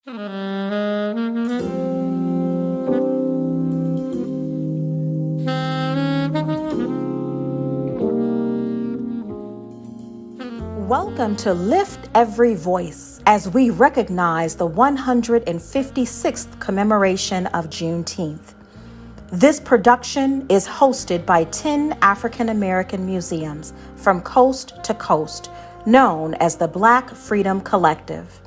Welcome to Lift Every Voice as we recognize the 156th commemoration of Juneteenth. This production is hosted by 10 African American museums from coast to coast, known as the Black Freedom Collective.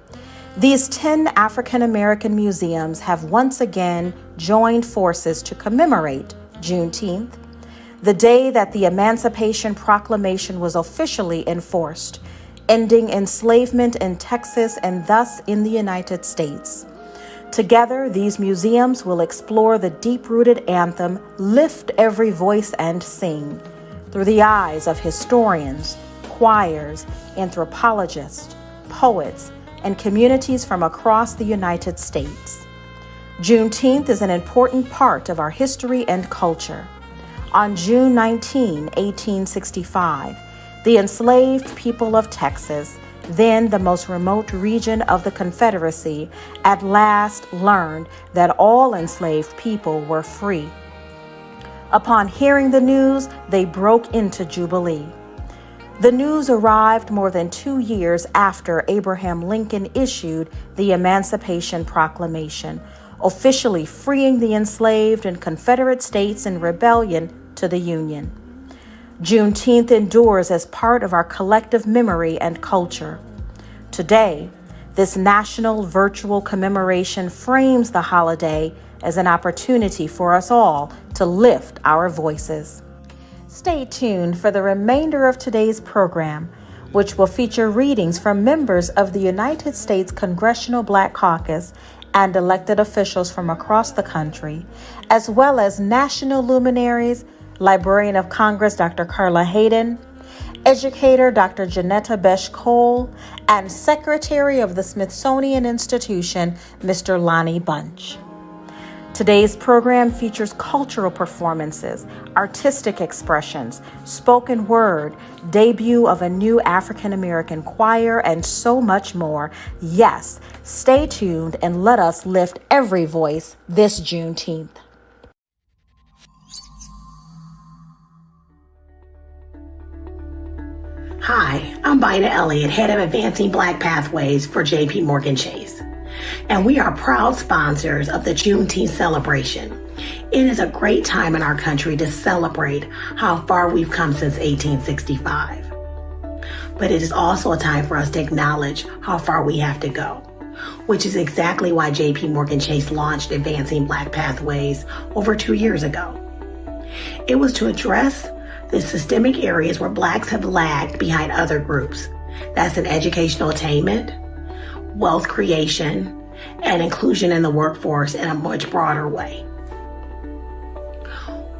These 10 African American museums have once again joined forces to commemorate Juneteenth, the day that the Emancipation Proclamation was officially enforced, ending enslavement in Texas and thus in the United States. Together, these museums will explore the deep-rooted anthem, Lift Every Voice and Sing, through the eyes of historians, choirs, anthropologists, poets, and communities from across the United States. Juneteenth is an important part of our history and culture. On June 19, 1865, the enslaved people of Texas, then the most remote region of the Confederacy, at last learned that all enslaved people were free. Upon hearing the news, they broke into jubilee. The news arrived more than 2 years after Abraham Lincoln issued the Emancipation Proclamation, officially freeing the enslaved and Confederate states in rebellion to the Union. Juneteenth endures as part of our collective memory and culture. Today, this national virtual commemoration frames the holiday as an opportunity for us all to lift our voices. Stay tuned for the remainder of today's program, which will feature readings from members of the United States Congressional Black Caucus and elected officials from across the country, as well as national luminaries, Librarian of Congress Dr. Carla Hayden, educator Dr. Janetta Besh-Cole, and Secretary of the Smithsonian Institution, Mr. Lonnie Bunch. Today's program features cultural performances, artistic expressions, spoken word, debut of a new African American choir, and so much more. Yes, stay tuned and let us lift every voice this Juneteenth. Hi, I'm Bida Elliott, head of Advancing Black Pathways for JP Morgan Chase. And we are proud sponsors of the Juneteenth celebration. It is a great time in our country to celebrate how far we've come since 1865. But it is also a time for us to acknowledge how far we have to go, which is exactly why JP Morgan Chase launched Advancing Black Pathways over 2 years ago. It was to address the systemic areas where Blacks have lagged behind other groups. That's in educational attainment, wealth creation, and inclusion in the workforce in a much broader way.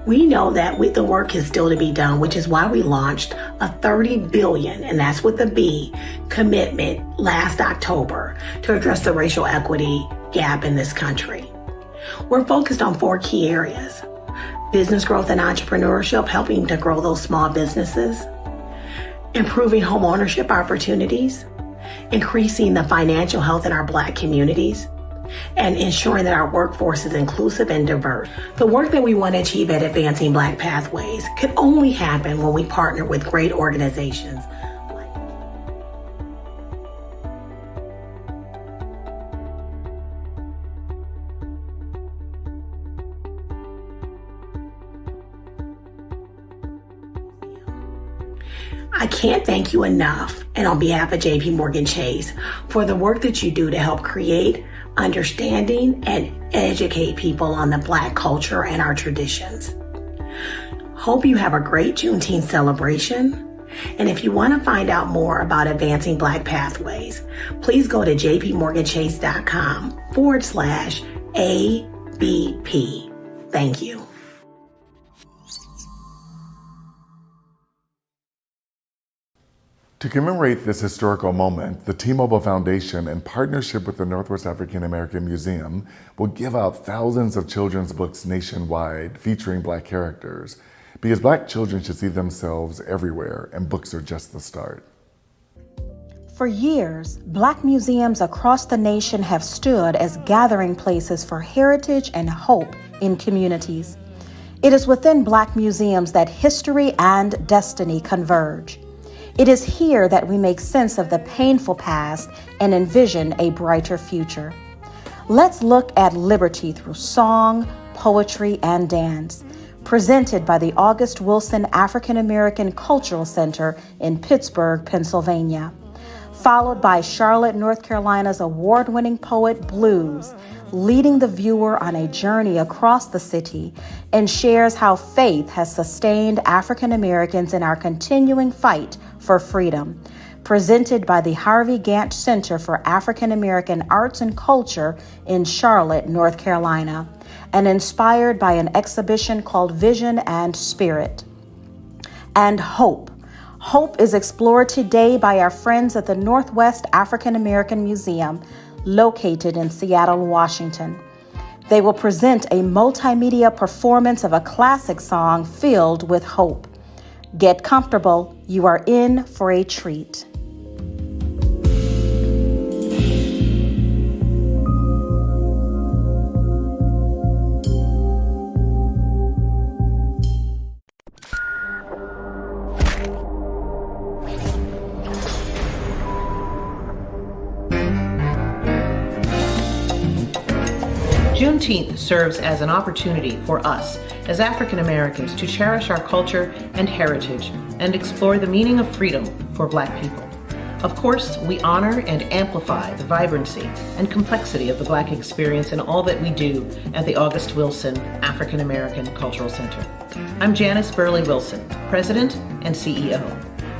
We know that the work is still to be done, which is why we launched a $30 billion, and that's with a B, commitment last October to address the racial equity gap in this country. We're focused on 4 key areas: business growth and entrepreneurship, helping to grow those small businesses, improving home ownership opportunities, increasing the financial health in our Black communities, and ensuring that our workforce is inclusive and diverse. The work that we want to achieve at Advancing Black Pathways can only happen when we partner with great organizations. I can't thank you enough, and on behalf of JP Morgan Chase, for the work that you do to help create understanding and educate people on the Black culture and our traditions. Hope you have a great Juneteenth celebration. And if you want to find out more about Advancing Black Pathways, please go to jpmorganchase.com/ABP. Thank you. To commemorate this historical moment, the T-Mobile Foundation, in partnership with the Northwest African American Museum, will give out thousands of children's books nationwide featuring Black characters, because Black children should see themselves everywhere, and books are just the start. For years, Black museums across the nation have stood as gathering places for heritage and hope in communities. It is within Black museums that history and destiny converge. It is here that we make sense of the painful past and envision a brighter future. Let's look at liberty through song, poetry, and dance, presented by the August Wilson African American Cultural Center in Pittsburgh, Pennsylvania, followed by Charlotte, North Carolina's award-winning poet Blues, leading the viewer on a journey across the city and shares how faith has sustained African Americans in our continuing fight for freedom, presented by the Harvey Gantt Center for African American Arts and Culture in Charlotte, North Carolina, and inspired by an exhibition called Vision and Spirit. And Hope. Hope is explored today by our friends at the Northwest African American Museum, located in Seattle, Washington. They will present a multimedia performance of a classic song filled with hope. Get comfortable, you are in for a treat. Juneteenth serves as an opportunity for us as African Americans to cherish our culture and heritage and explore the meaning of freedom for Black people. Of course, we honor and amplify the vibrancy and complexity of the Black experience in all that we do at the August Wilson African American Cultural Center. I'm Janice Burley Wilson, President and CEO.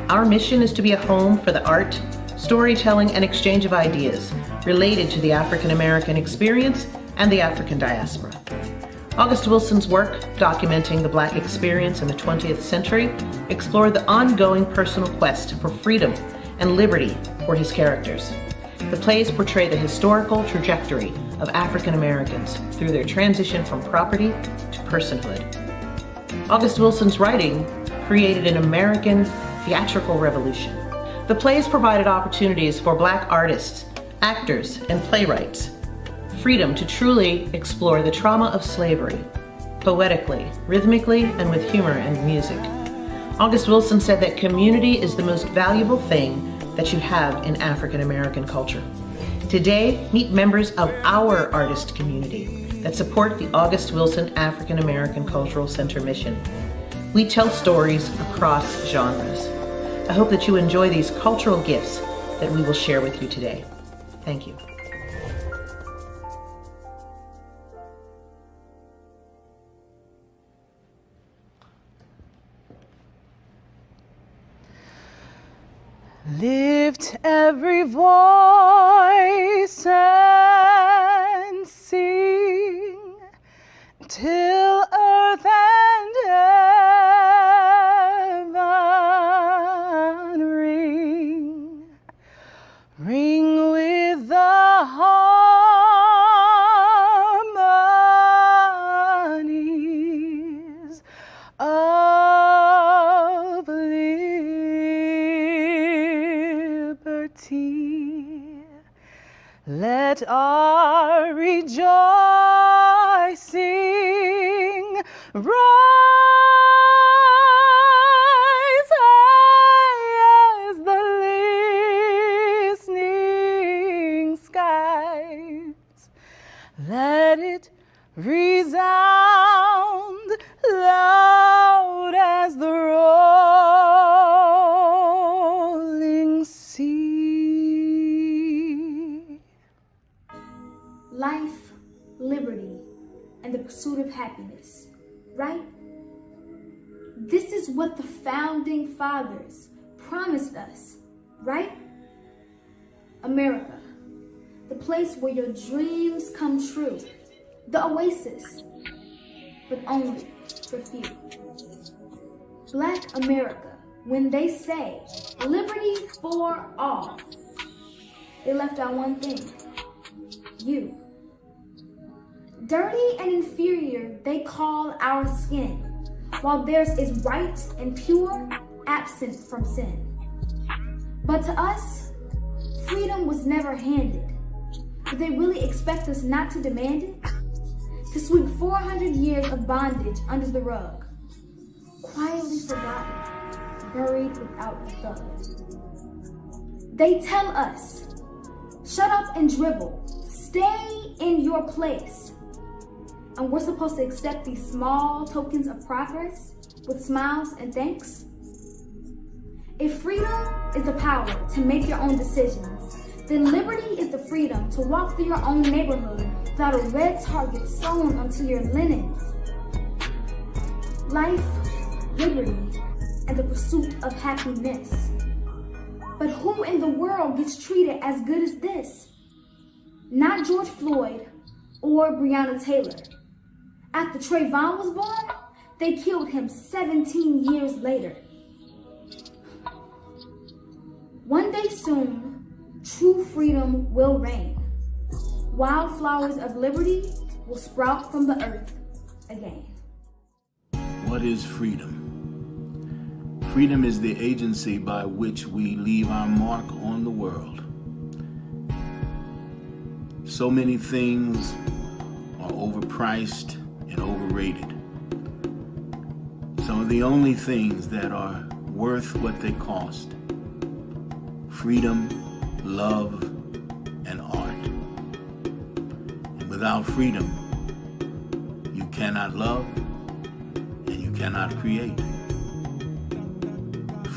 Our mission is to be a home for the art, storytelling, and exchange of ideas related to the African American experience and the African diaspora. August Wilson's work documenting the Black experience in the 20th century explored the ongoing personal quest for freedom and liberty for his characters. The plays portray the historical trajectory of African Americans through their transition from property to personhood. August Wilson's writing created an American theatrical revolution. The plays provided opportunities for Black artists, actors, and playwrights freedom to truly explore the trauma of slavery, poetically, rhythmically, and with humor and music. August Wilson said that community is the most valuable thing that you have in African American culture. Today, meet members of our artist community that support the August Wilson African American Cultural Center mission. We tell stories across genres. I hope that you enjoy these cultural gifts that we will share with you today. Thank you. Lift every voice and sing till earth and heaven ring, ring with the harmonies of liberty. Let our rejoicing rise high as the listening skies. Let it resound loud as the rolling sea. Life, liberty, and the pursuit of happiness, right? This is what the founding fathers promised us, right? America, the place where your dreams come true, the oasis, but only for few. Black America, when they say liberty for all, they left out one thing: you. Dirty and inferior they call our skin, while theirs is white and pure, absent from sin. But to us, freedom was never handed, do they really expect us not to demand it? To sweep 400 years of bondage under the rug, quietly forgotten, buried without a thud. They tell us, shut up and dribble, stay in your place. And we're supposed to accept these small tokens of progress with smiles and thanks? If freedom is the power to make your own decisions, then liberty is the freedom to walk through your own neighborhood without a red target sewn onto your linens. Life, liberty, and the pursuit of happiness. But who in the world gets treated as good as this? Not George Floyd or Breonna Taylor. After Trayvon was born, they killed him 17 years later. One day soon, true freedom will reign. Wildflowers of liberty will sprout from the earth again. What is freedom? Freedom is the agency by which we leave our mark on the world. So many things are overpriced and overrated. Some of the only things that are worth what they cost: freedom, love, and art. And without freedom, you cannot love and you cannot create.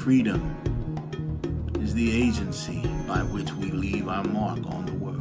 Freedom is the agency by which we leave our mark on the world.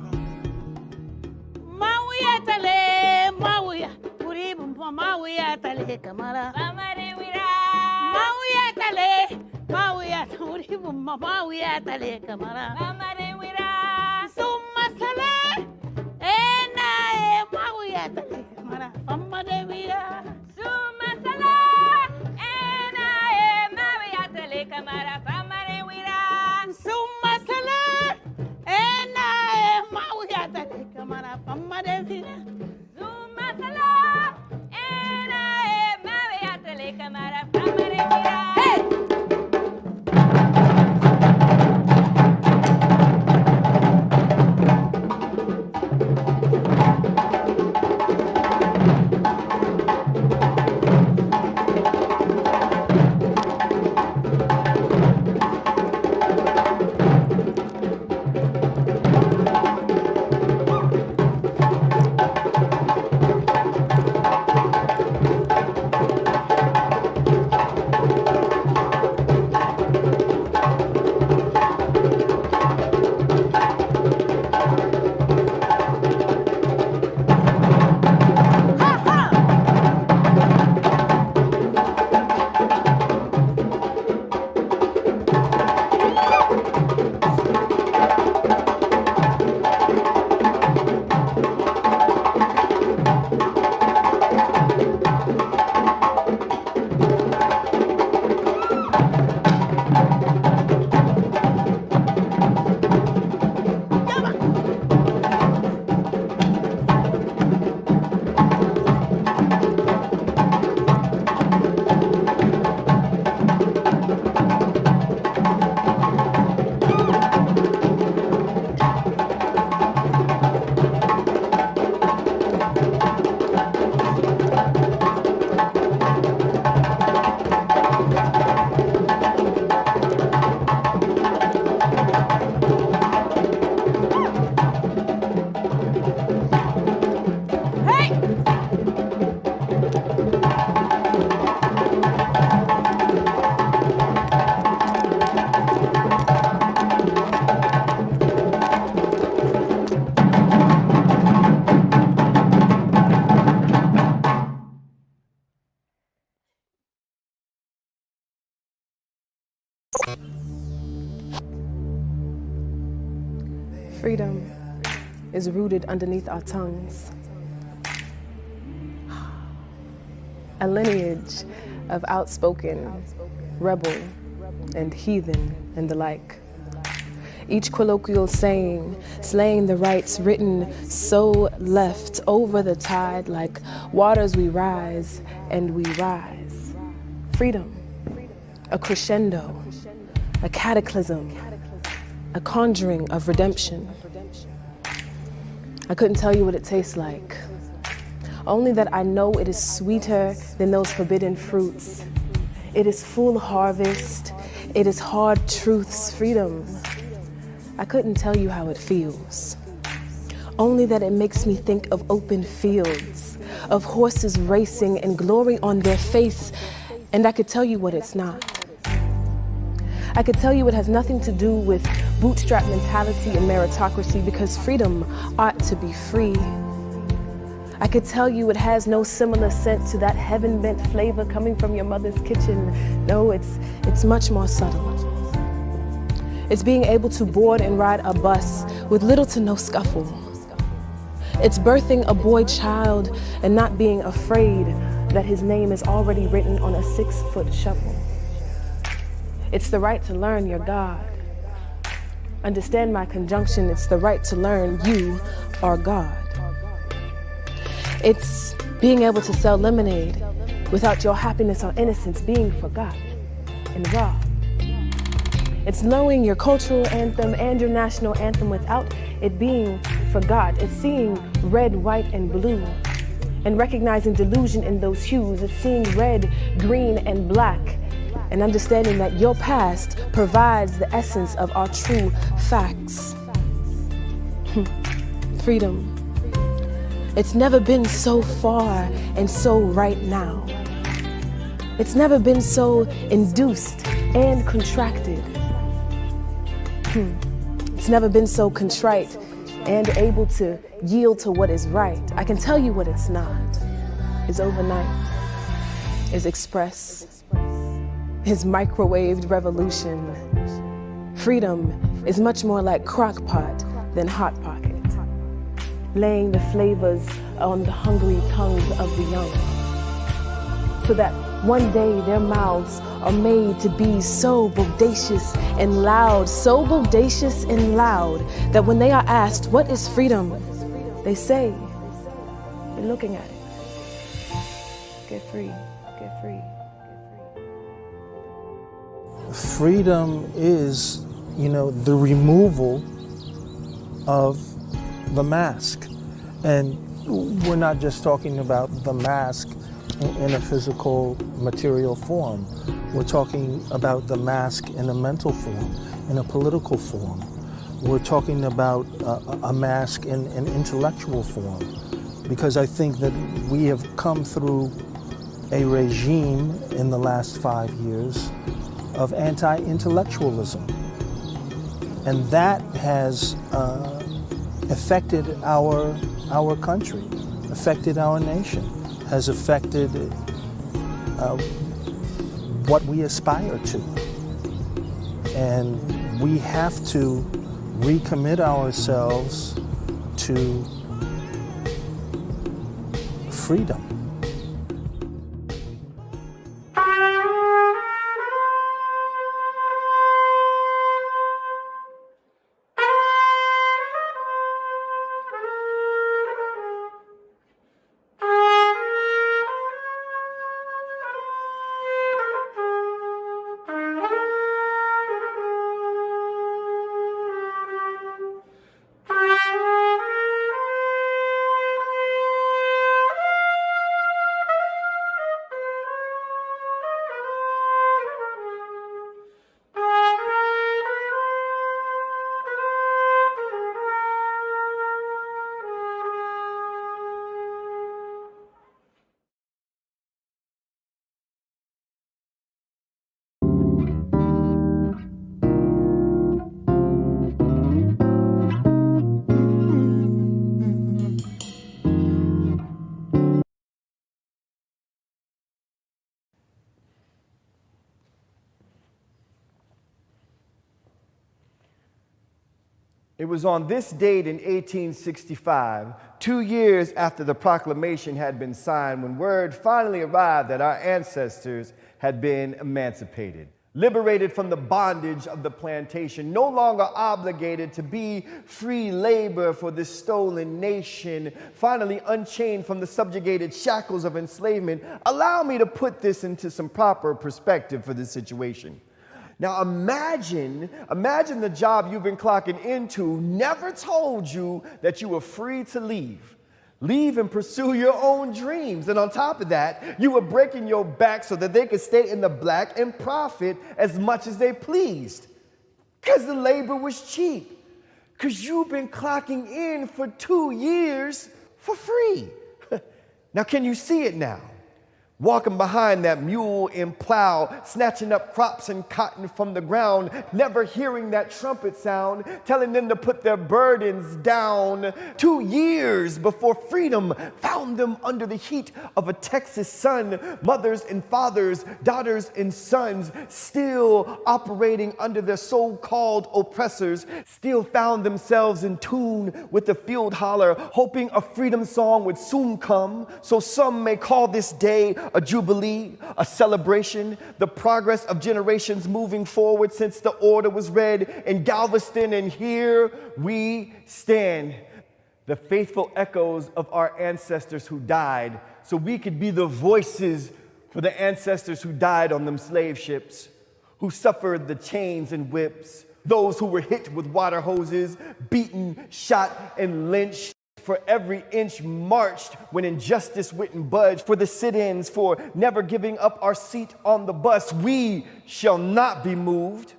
Freedom is rooted underneath our tongues. A lineage of outspoken, rebel, and heathen and the like. Each colloquial saying, slaying the rights written so left over the tide like waters we rise and we rise. Freedom, a crescendo, a cataclysm, a conjuring of redemption. I couldn't tell you what it tastes like, only that I know it is sweeter than those forbidden fruits. It is full harvest, it is hard truths, freedom. I couldn't tell you how it feels, only that it makes me think of open fields, of horses racing and glory on their face, and I could tell you what it's not. I could tell you it has nothing to do with bootstrap mentality and meritocracy, because freedom ought to be free. I could tell you it has no similar scent to that heaven-bent flavor coming from your mother's kitchen. No, it's much more subtle. It's being able to board and ride a bus with little to no scuffle. It's birthing a boy child and not being afraid that his name is already written on a 6-foot shovel. It's the right to learn your God. Understand my conjunction, it's the right to learn you are God. It's being able to sell lemonade without your happiness or innocence being forgot and robbed. It's knowing your cultural anthem and your national anthem without it being forgot. It's seeing red, white, and blue and recognizing delusion in those hues. It's seeing red, green, and black and understanding that your past provides the essence of our true facts. Freedom. It's never been so far and so right now. It's never been so induced and contracted. It's never been so contrite and able to yield to what is right. I can tell you what it's not. It's overnight. It's express. His microwaved revolution. Freedom is much more like crock pot than hot pocket, laying the flavors on the hungry tongues of the young, so that one day their mouths are made to be so bodacious and loud, that when they are asked, what is freedom? They say, you're looking at it. Get free, get free. Freedom is, the removal of the mask. And we're not just talking about the mask in a physical, material form. We're talking about the mask in a mental form, in a political form. We're talking about a mask in an intellectual form. Because I think that we have come through a regime in the last 5 years of anti-intellectualism. And that has affected our country, affected our nation, has affected what we aspire to. And we have to recommit ourselves to freedom. It was on this date in 1865, 2 years after the proclamation had been signed, when word finally arrived that our ancestors had been emancipated, liberated from the bondage of the plantation, no longer obligated to be free labor for this stolen nation, finally unchained from the subjugated shackles of enslavement. Allow me to put this into some proper perspective for this situation. Now imagine the job you've been clocking into never told you that you were free to leave. Leave and pursue your own dreams. And on top of that, you were breaking your back so that they could stay in the black and profit as much as they pleased. Because the labor was cheap. Because you've been clocking in for 2 years for free. Now, can you see it now? Walking behind that mule and plow, snatching up crops and cotton from the ground, never hearing that trumpet sound, telling them to put their burdens down. 2 years before freedom found them under the heat of a Texas sun. Mothers and fathers, daughters and sons, still operating under their so-called oppressors, still found themselves in tune with the field holler, hoping a freedom song would soon come. So some may call this day a jubilee, a celebration, the progress of generations moving forward since the order was read in Galveston, and here we stand, the faithful echoes of our ancestors who died, so we could be the voices for the ancestors who died on them slave ships, who suffered the chains and whips, those who were hit with water hoses, beaten, shot, and lynched, for every inch marched when injustice wouldn't budge, for the sit-ins, for never giving up our seat on the bus. We shall not be moved.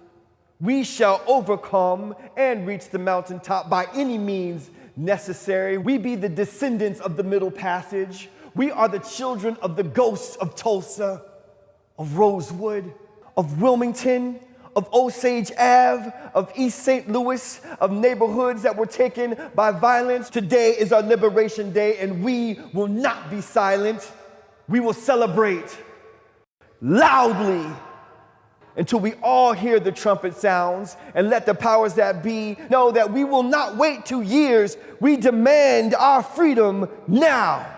We shall overcome and reach the mountaintop by any means necessary. We be the descendants of the Middle Passage. We are the children of the ghosts of Tulsa, of Rosewood, of Wilmington, of Osage Ave, of East St. Louis, of neighborhoods that were taken by violence. Today is our Liberation Day, and we will not be silent. We will celebrate loudly until we all hear the trumpet sounds, and let the powers that be know that we will not wait 2 years. We demand our freedom now.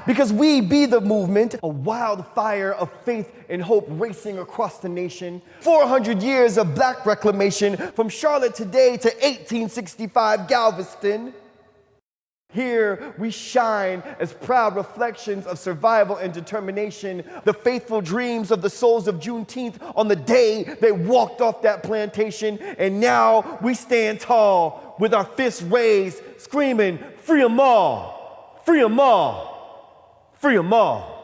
Because we be the movement, a wildfire of faith and hope racing across the nation. 400 years of black reclamation from Charlotte today to 1865 Galveston. Here we shine as proud reflections of survival and determination, the faithful dreams of the souls of Juneteenth on the day they walked off that plantation. And now we stand tall with our fists raised, screaming, "Free 'em all! Free 'em all! Free 'em all!"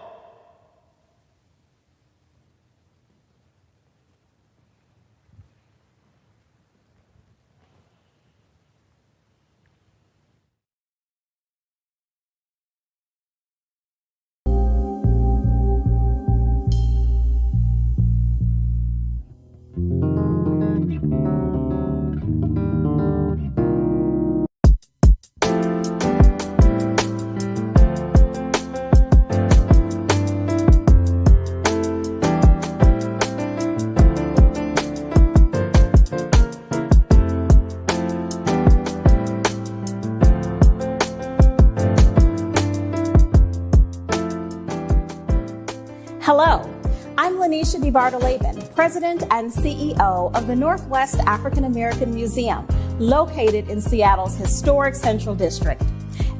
Hello, I'm Lanisha DeBartolabin, President and CEO of the Northwest African American Museum, located in Seattle's historic Central District.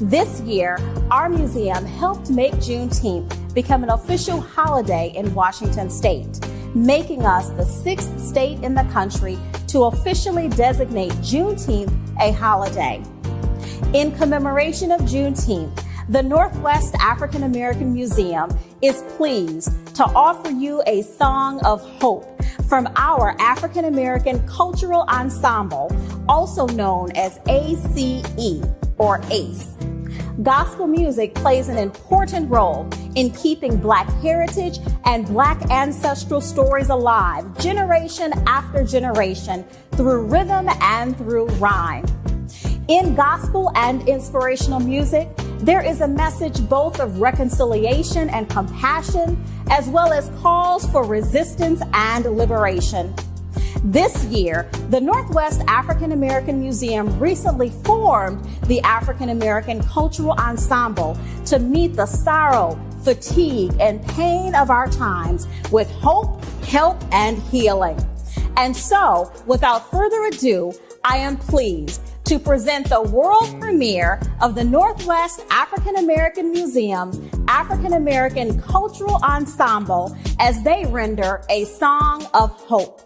This year, our museum helped make Juneteenth become an official holiday in Washington State, making us the 6th state in the country to officially designate Juneteenth a holiday. In commemoration of Juneteenth, the Northwest African American Museum is pleased to offer you a song of hope from our African American Cultural Ensemble, also known as ACE or ACE. Gospel music plays an important role in keeping Black heritage and Black ancestral stories alive generation after generation through rhythm and through rhyme. In gospel and inspirational music, there is a message both of reconciliation and compassion, as well as calls for resistance and liberation. This year, the Northwest African American Museum recently formed the African American Cultural Ensemble to meet the sorrow, fatigue, and pain of our times with hope, help, and healing. And so, without further ado, I am pleased to present the world premiere of the Northwest African American Museum's African American Cultural Ensemble as they render a song of hope.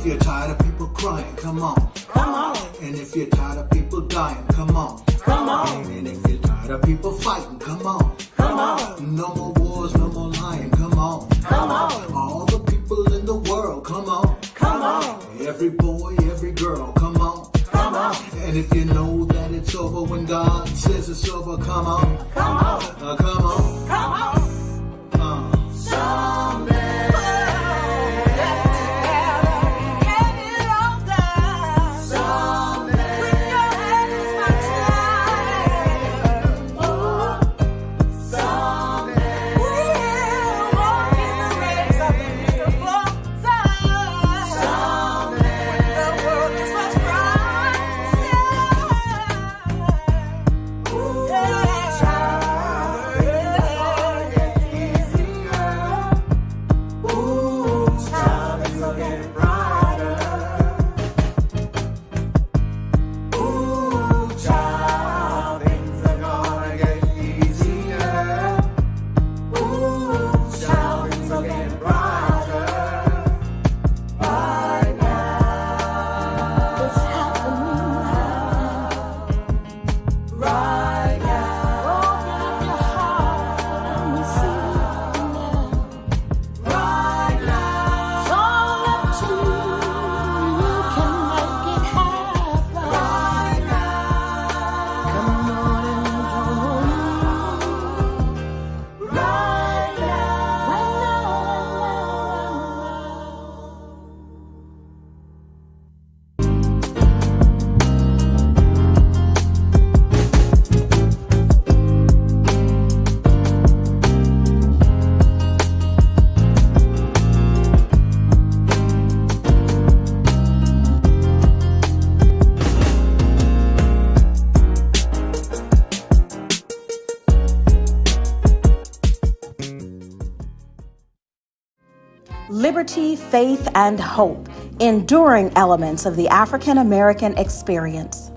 you're tired of people crying, come on. Come on. And if you're tired of people dying, come on. Come on. And if you're tired of people fighting, come on. Come on. No more wars, no more lying, come on. Come on. All the people in the world, come on. Come on. Every boy, every girl, come on. Come on. And if you know that it's over when God says it's over, come on. Come on. Come on. Come on. Someday. Liberty, faith, and hope, enduring elements of the African American experience.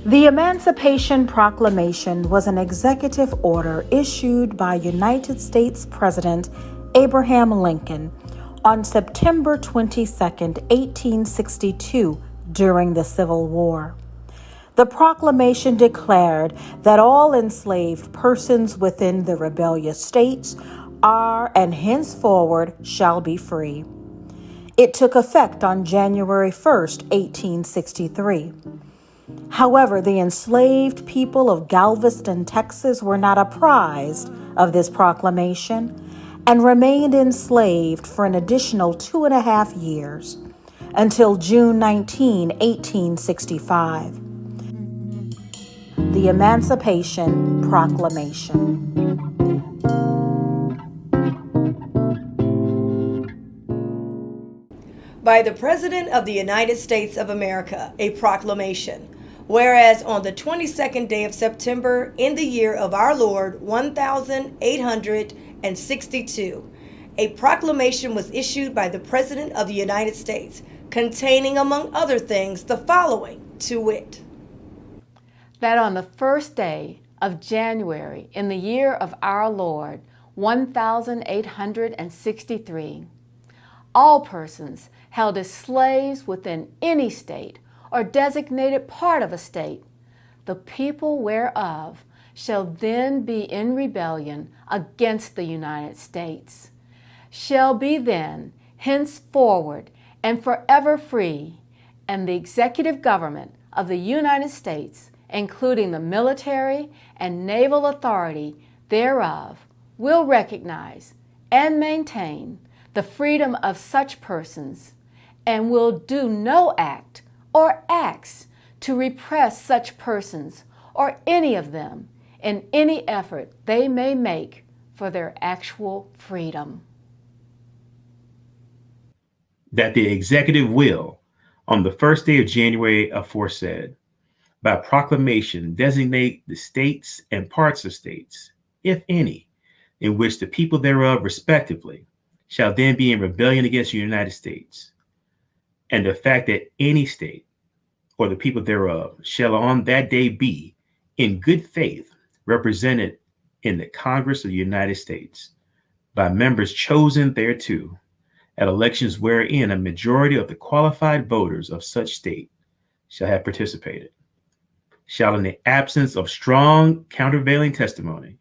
The Emancipation Proclamation was an executive order issued by United States President Abraham Lincoln on September 22, 1862, during the Civil War. The proclamation declared that all enslaved persons within the rebellious states are and henceforward shall be free. It took effect on January 1st, 1863. However, the enslaved people of Galveston, Texas were not apprised of this proclamation and remained enslaved for an additional 2.5 years until June 19, 1865. The Emancipation Proclamation. By the President of the United States of America, a proclamation. Whereas on the 22nd day of September in the year of our Lord 1862, a proclamation was issued by the President of the United States containing, among other things, the following, to wit. That on the first day of January in the year of our Lord 1863, all persons held as slaves within any state or designated part of a state, the people whereof shall then be in rebellion against the United States, shall be then henceforward and forever free, and the executive government of the United States, including the military and naval authority thereof, will recognize and maintain the freedom of such persons, and will do no act or acts to repress such persons or any of them in any effort they may make for their actual freedom. That the executive will, on the first day of January aforesaid, by proclamation designate the states and parts of states, if any, in which the people thereof respectively shall then be in rebellion against the United States, and the fact that any state or the people thereof shall on that day be in good faith represented in the Congress of the United States by members chosen thereto, at elections wherein a majority of the qualified voters of such state shall have participated, shall in the absence of strong countervailing testimony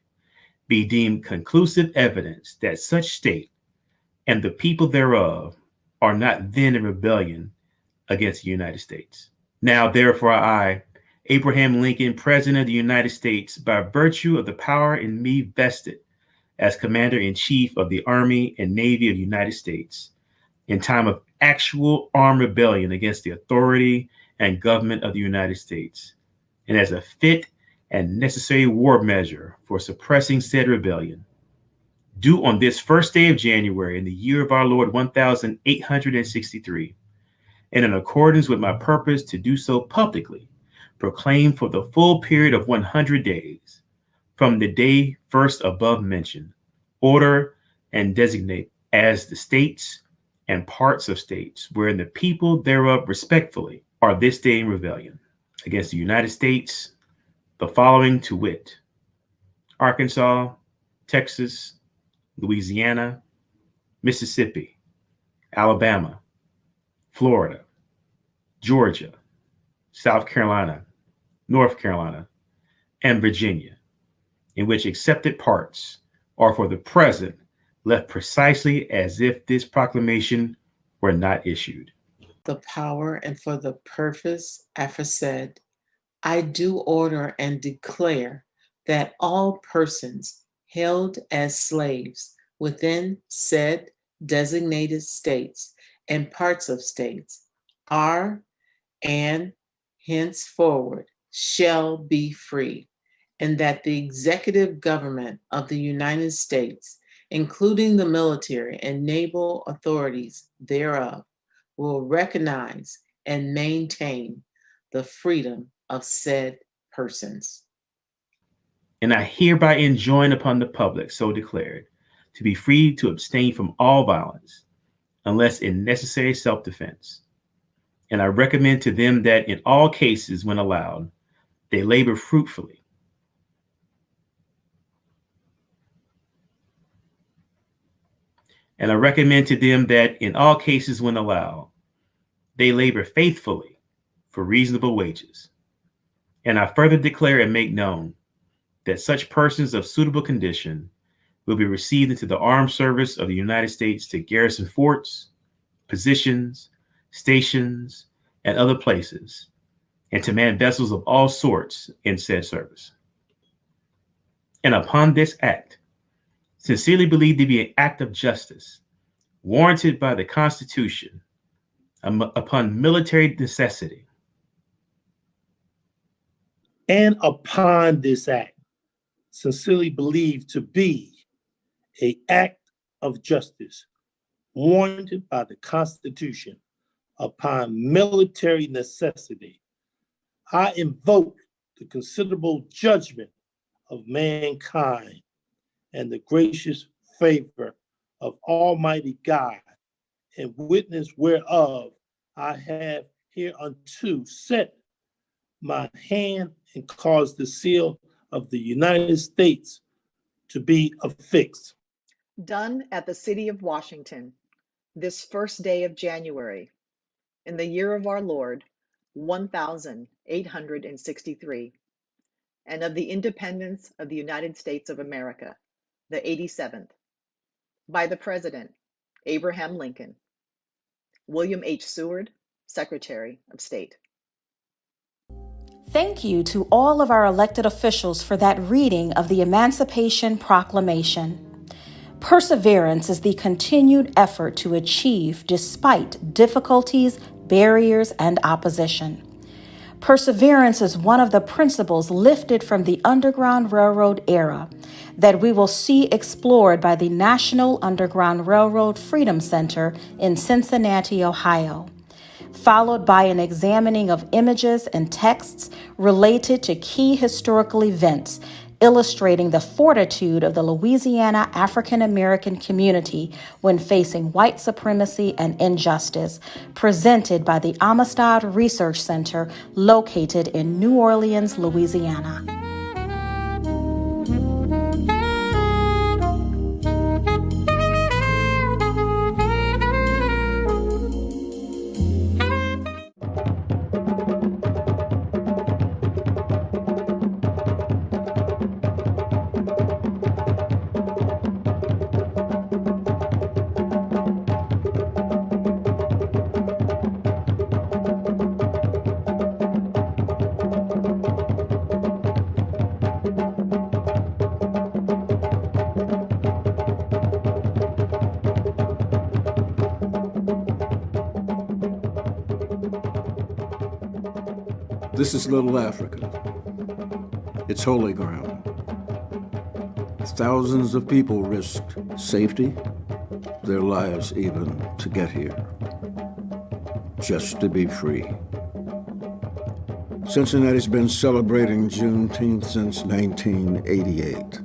be deemed conclusive evidence that such state and the people thereof are not then in rebellion against the United States. Now, therefore, I, Abraham Lincoln, President of the United States, by virtue of the power in me vested as Commander-in-Chief of the Army and Navy of the United States, in time of actual armed rebellion against the authority and government of the United States, and as a fit and necessary war measure for suppressing said rebellion, do on this first day of January in the year of our Lord 1863, and in accordance with my purpose to do so publicly, proclaim for the full period of 100 days, from the day first above mentioned, order and designate as the states and parts of states wherein the people thereof respectfully are this day in rebellion against the United States, the following to wit: Arkansas, Texas, Louisiana, Mississippi, Alabama, Florida, Georgia, South Carolina, North Carolina, and Virginia, in which accepted parts are for the present left precisely as if this proclamation were not issued. The power and for the purpose aforesaid, I do order and declare that all persons held as slaves within said designated states and parts of states are and henceforward shall be free, and that the executive government of the United States, including the military and naval authorities thereof, will recognize and maintain the freedom of said persons. And I hereby enjoin upon the public so declared to be free to abstain from all violence, unless in necessary self-defense. And I recommend to them that in all cases, when allowed, they labor fruitfully. And I recommend to them that in all cases, when allowed, they labor faithfully for reasonable wages. And I further declare and make known that such persons of suitable condition will be received into the armed service of the United States to garrison forts, positions, stations, and other places, and to man vessels of all sorts in said service. And upon this act, sincerely believed to be an act of justice, warranted by the Constitution, upon military necessity. And upon this act, sincerely believed to be an act of justice, warranted by the Constitution, upon military necessity, I invoke the considerable judgment of mankind and the gracious favor of Almighty God, and witness whereof I have hereunto set my hand and caused the seal of the United States to be affixed. Done at the city of Washington, this first day of January, in the year of our Lord, 1863, and of the independence of the United States of America, the 87th, by the President, Abraham Lincoln. William H. Seward, Secretary of State. Thank you to all of our elected officials for that reading of the Emancipation Proclamation. Perseverance is the continued effort to achieve despite difficulties, barriers, and opposition. Perseverance is one of the principles lifted from the Underground Railroad era that we will see explored by the National Underground Railroad Freedom Center in Cincinnati, Ohio, followed by an examining of images and texts related to key historical events illustrating the fortitude of the Louisiana African American community when facing white supremacy and injustice, presented by the Amistad Research Center located in New Orleans, Louisiana. This is Little Africa. It's holy ground. Thousands of people risked safety, their lives even, to get here, just to be free. Cincinnati's been celebrating Juneteenth since 1988.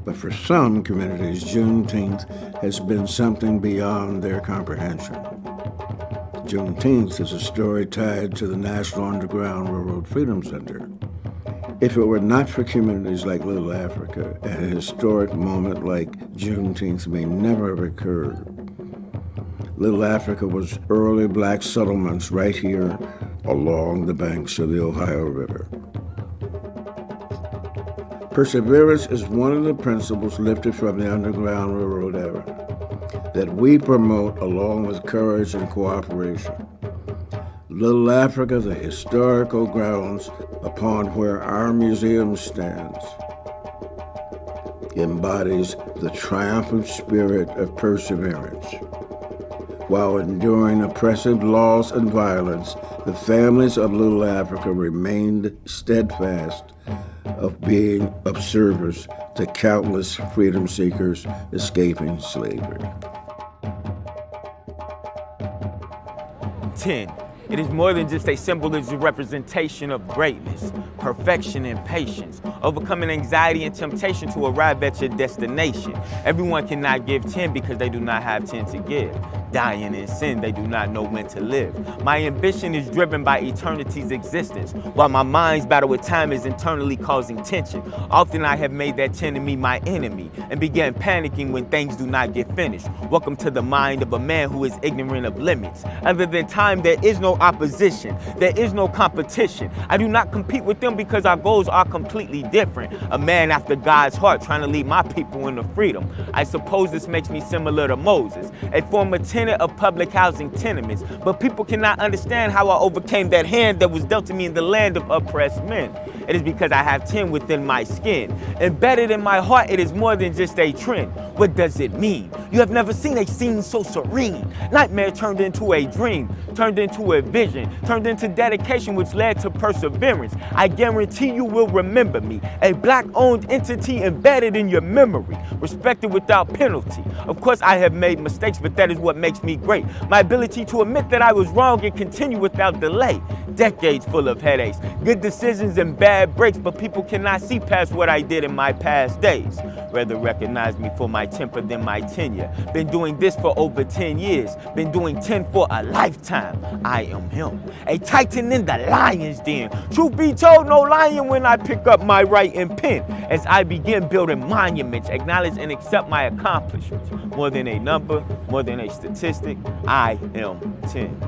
But for some communities, Juneteenth has been something beyond their comprehension. Juneteenth is a story tied to the National Underground Railroad Freedom Center. If it were not for communities like Little Africa, a historic moment like Juneteenth may never have occurred. Little Africa was early black settlements right here along the banks of the Ohio River. Perseverance is one of the principles lifted from the Underground Railroad era that we promote along with courage and cooperation. Little Africa, the historical grounds upon where our museum stands, embodies the triumphant spirit of perseverance. While enduring oppressive loss and violence, the families of Little Africa remained steadfast of being of service to countless freedom seekers escaping slavery. 10. It is more than just a symbol, it's a representation of greatness, perfection, and patience, overcoming anxiety and temptation to arrive at your destination. Everyone cannot give 10 because they do not have 10 to give. Dying in sin, they do not know when to live. My ambition is driven by eternity's existence, while my mind's battle with time is internally causing tension. Often I have made that 10 to me my enemy and began panicking when things do not get finished. Welcome to the mind of a man who is ignorant of limits. Other than time, there is no opposition. There is no competition. I do not compete with them because our goals are completely different. A man after God's heart trying to lead my people into freedom. I suppose this makes me similar to Moses, a former tenant of public housing tenements, but people cannot understand how I overcame that hand that was dealt to me in the land of oppressed men. It is because I have 10 within my skin. Embedded in my heart, it is more than just a trend. What does it mean? You have never seen a scene so serene. Nightmare turned into a dream, turned into a vision, turned into dedication, which led to perseverance. I guarantee you will remember me, a black-owned entity embedded in your memory, respected without penalty. Of course, I have made mistakes, but that is what makes me great. My ability to admit that I was wrong and continue without delay. Decades full of headaches, good decisions and bad breaks, but people cannot see past what I did in my past days. Rather recognize me for my temper than my tenure. Been doing this for over 10 years. Been doing 10 for a lifetime. I am him, a titan in the lion's den. Truth be told, no lying when I pick up my writing pen. As I begin building monuments, acknowledge and accept my accomplishments. More than a number, more than a statistic, I am 10.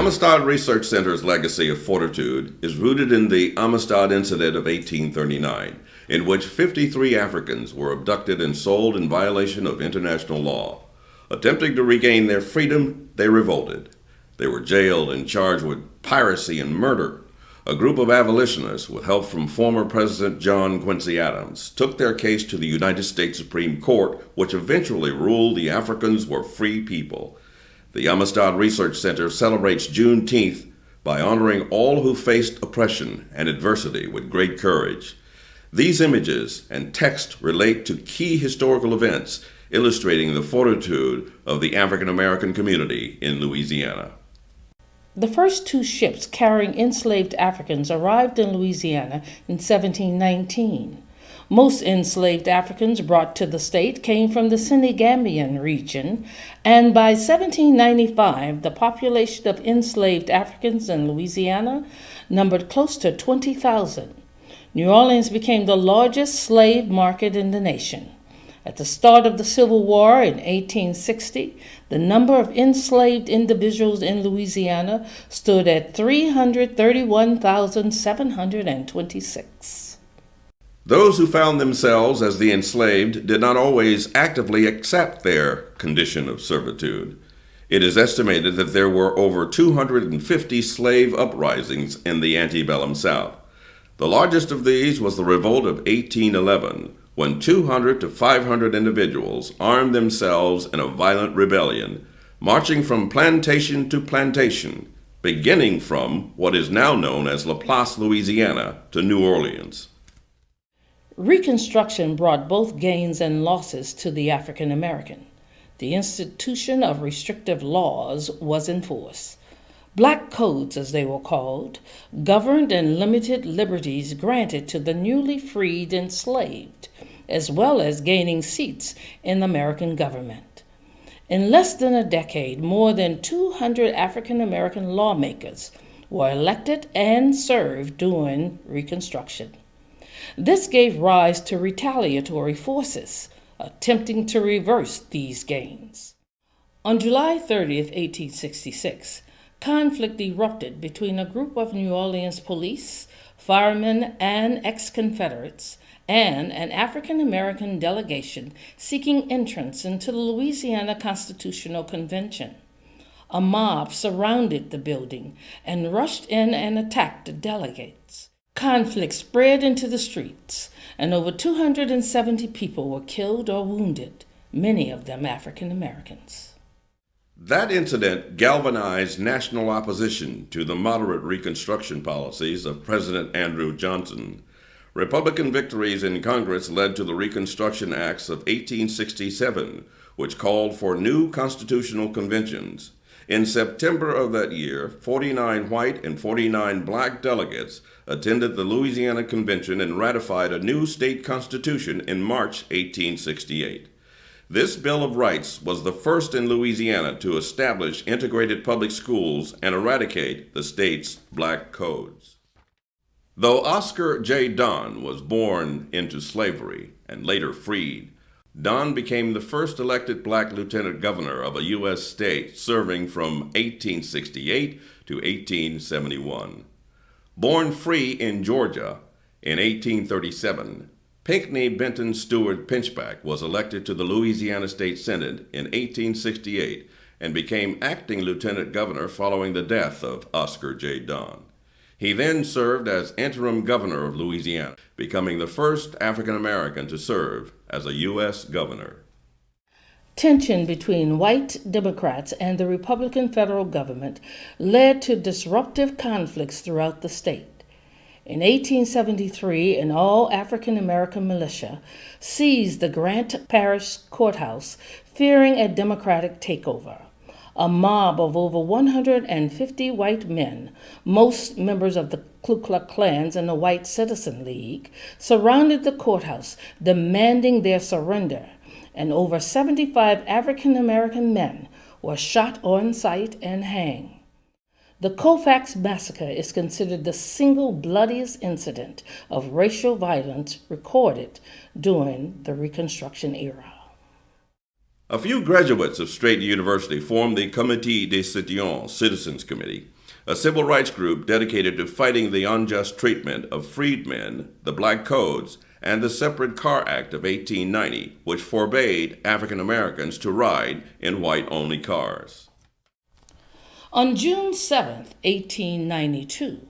Amistad Research Center's legacy of fortitude is rooted in the Amistad Incident of 1839, in which 53 Africans were abducted and sold in violation of international law. Attempting to regain their freedom, they revolted. They were jailed and charged with piracy and murder. A group of abolitionists, with help from former President John Quincy Adams, took their case to the United States Supreme Court, which eventually ruled the Africans were free people. The Amistad Research Center celebrates Juneteenth by honoring all who faced oppression and adversity with great courage. These images and text relate to key historical events, illustrating the fortitude of the African American community in Louisiana. The first two ships carrying enslaved Africans arrived in Louisiana in 1719. Most enslaved Africans brought to the state came from the Senegambian region, and by 1795, the population of enslaved Africans in Louisiana numbered close to 20,000. New Orleans became the largest slave market in the nation. At the start of the Civil War in 1860, the number of enslaved individuals in Louisiana stood at 331,726. Those who found themselves as the enslaved did not always actively accept their condition of servitude. It is estimated that there were over 250 slave uprisings in the antebellum South. The largest of these was the Revolt of 1811, when 200 to 500 individuals armed themselves in a violent rebellion, marching from plantation to plantation, beginning from what is now known as Laplace, Louisiana, to New Orleans. Reconstruction brought both gains and losses to the African American. The institution of restrictive laws was in force. Black codes, as they were called, governed and limited liberties granted to the newly freed enslaved, as well as gaining seats in the American government. In less than a decade, more than 200 African American lawmakers were elected and served during Reconstruction. This gave rise to retaliatory forces attempting to reverse these gains. On July 30, 1866, conflict erupted between a group of New Orleans police, firemen, and ex-Confederates, and an African American delegation seeking entrance into the Louisiana Constitutional Convention. A mob surrounded the building and rushed in and attacked the delegates. Conflict spread into the streets, and over 270 people were killed or wounded, many of them African Americans. That incident galvanized national opposition to the moderate Reconstruction policies of President Andrew Johnson. Republican victories in Congress led to the Reconstruction Acts of 1867, which called for new constitutional conventions. In September of that year, 49 white and 49 black delegates attended the Louisiana Convention and ratified a new state constitution in March 1868. This Bill of Rights was the first in Louisiana to establish integrated public schools and eradicate the state's black codes. Though Oscar J. Donne was born into slavery and later freed, Donne became the first elected black lieutenant governor of a U.S. state, serving from 1868 to 1871. Born free in Georgia in 1837, Pinckney Benton Stewart Pinchback was elected to the Louisiana State Senate in 1868 and became acting lieutenant governor following the death of Oscar J. Donne. He then served as interim governor of Louisiana, becoming the first African American to serve as a U.S. governor. Tension between white Democrats and the Republican federal government led to disruptive conflicts throughout the state. In 1873, an all-African American militia seized the Grant Parish Courthouse, fearing a Democratic takeover. A mob of over 150 white men, most members of the Ku Klux Klans and the White Citizen League, surrounded the courthouse, demanding their surrender, and over 75 African American men were shot on sight and hanged. The Colfax Massacre is considered the single bloodiest incident of racial violence recorded during the Reconstruction era. A few graduates of Straight University formed the Comité des Citoyens, Citizens Committee, a civil rights group dedicated to fighting the unjust treatment of freedmen, the Black Codes, and the Separate Car Act of 1890, which forbade African Americans to ride in white-only cars. On June 7, 1892,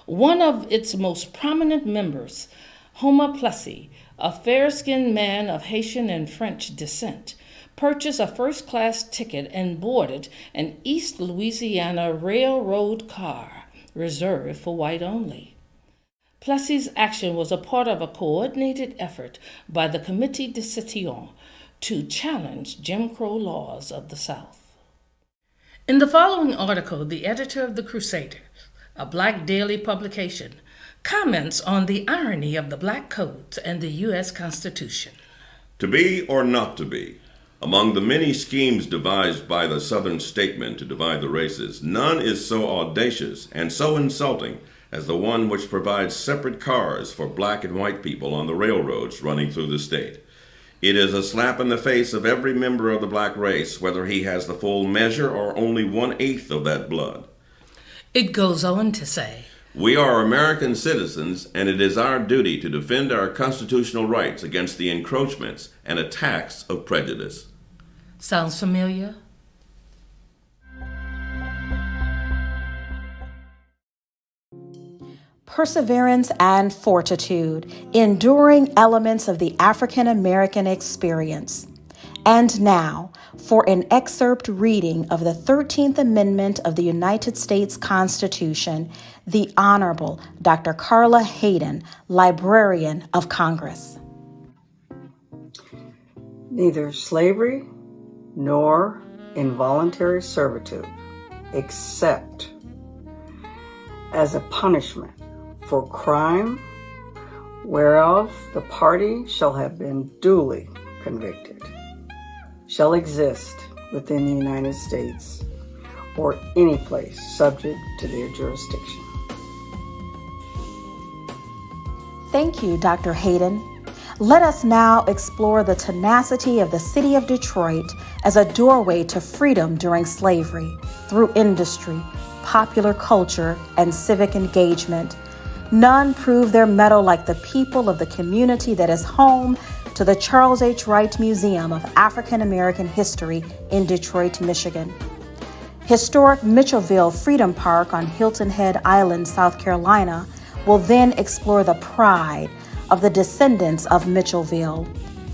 one of its most prominent members, Homer Plessy, a fair-skinned man of Haitian and French descent, purchased a first-class ticket and boarded an East Louisiana railroad car reserved for white only. Plessy's action was a part of a coordinated effort by the Comité des Citoyens to challenge Jim Crow laws of the South. In the following article, the editor of The Crusader, a Black daily publication, comments on the irony of the Black Codes and the U.S. Constitution. To be or not to be? Among the many schemes devised by the Southern statesmen to divide the races, none is so audacious and so insulting as the one which provides separate cars for black and white people on the railroads running through the state. It is a slap in the face of every member of the black race, whether he has the full measure or only 1/8 of that blood. It goes on to say, we are American citizens, and it is our duty to defend our constitutional rights against the encroachments and attacks of prejudice. Sounds familiar? Perseverance and fortitude, enduring elements of the African American experience. And now, for an excerpt reading of the 13th Amendment of the United States Constitution, the Honorable Dr. Carla Hayden, Librarian of Congress. Neither slavery nor involuntary servitude, except as a punishment for crime whereof the party shall have been duly convicted, shall exist within the United States or any place subject to their jurisdiction. Thank you, Dr. Hayden. Let us now explore the tenacity of the city of Detroit as a doorway to freedom during slavery through industry, popular culture, and civic engagement. None prove their mettle like the people of the community that is home to the Charles H. Wright Museum of African American History in Detroit, Michigan. Historic Mitchellville Freedom Park on Hilton Head Island, South Carolina, will then explore the pride of the descendants of Mitchellville.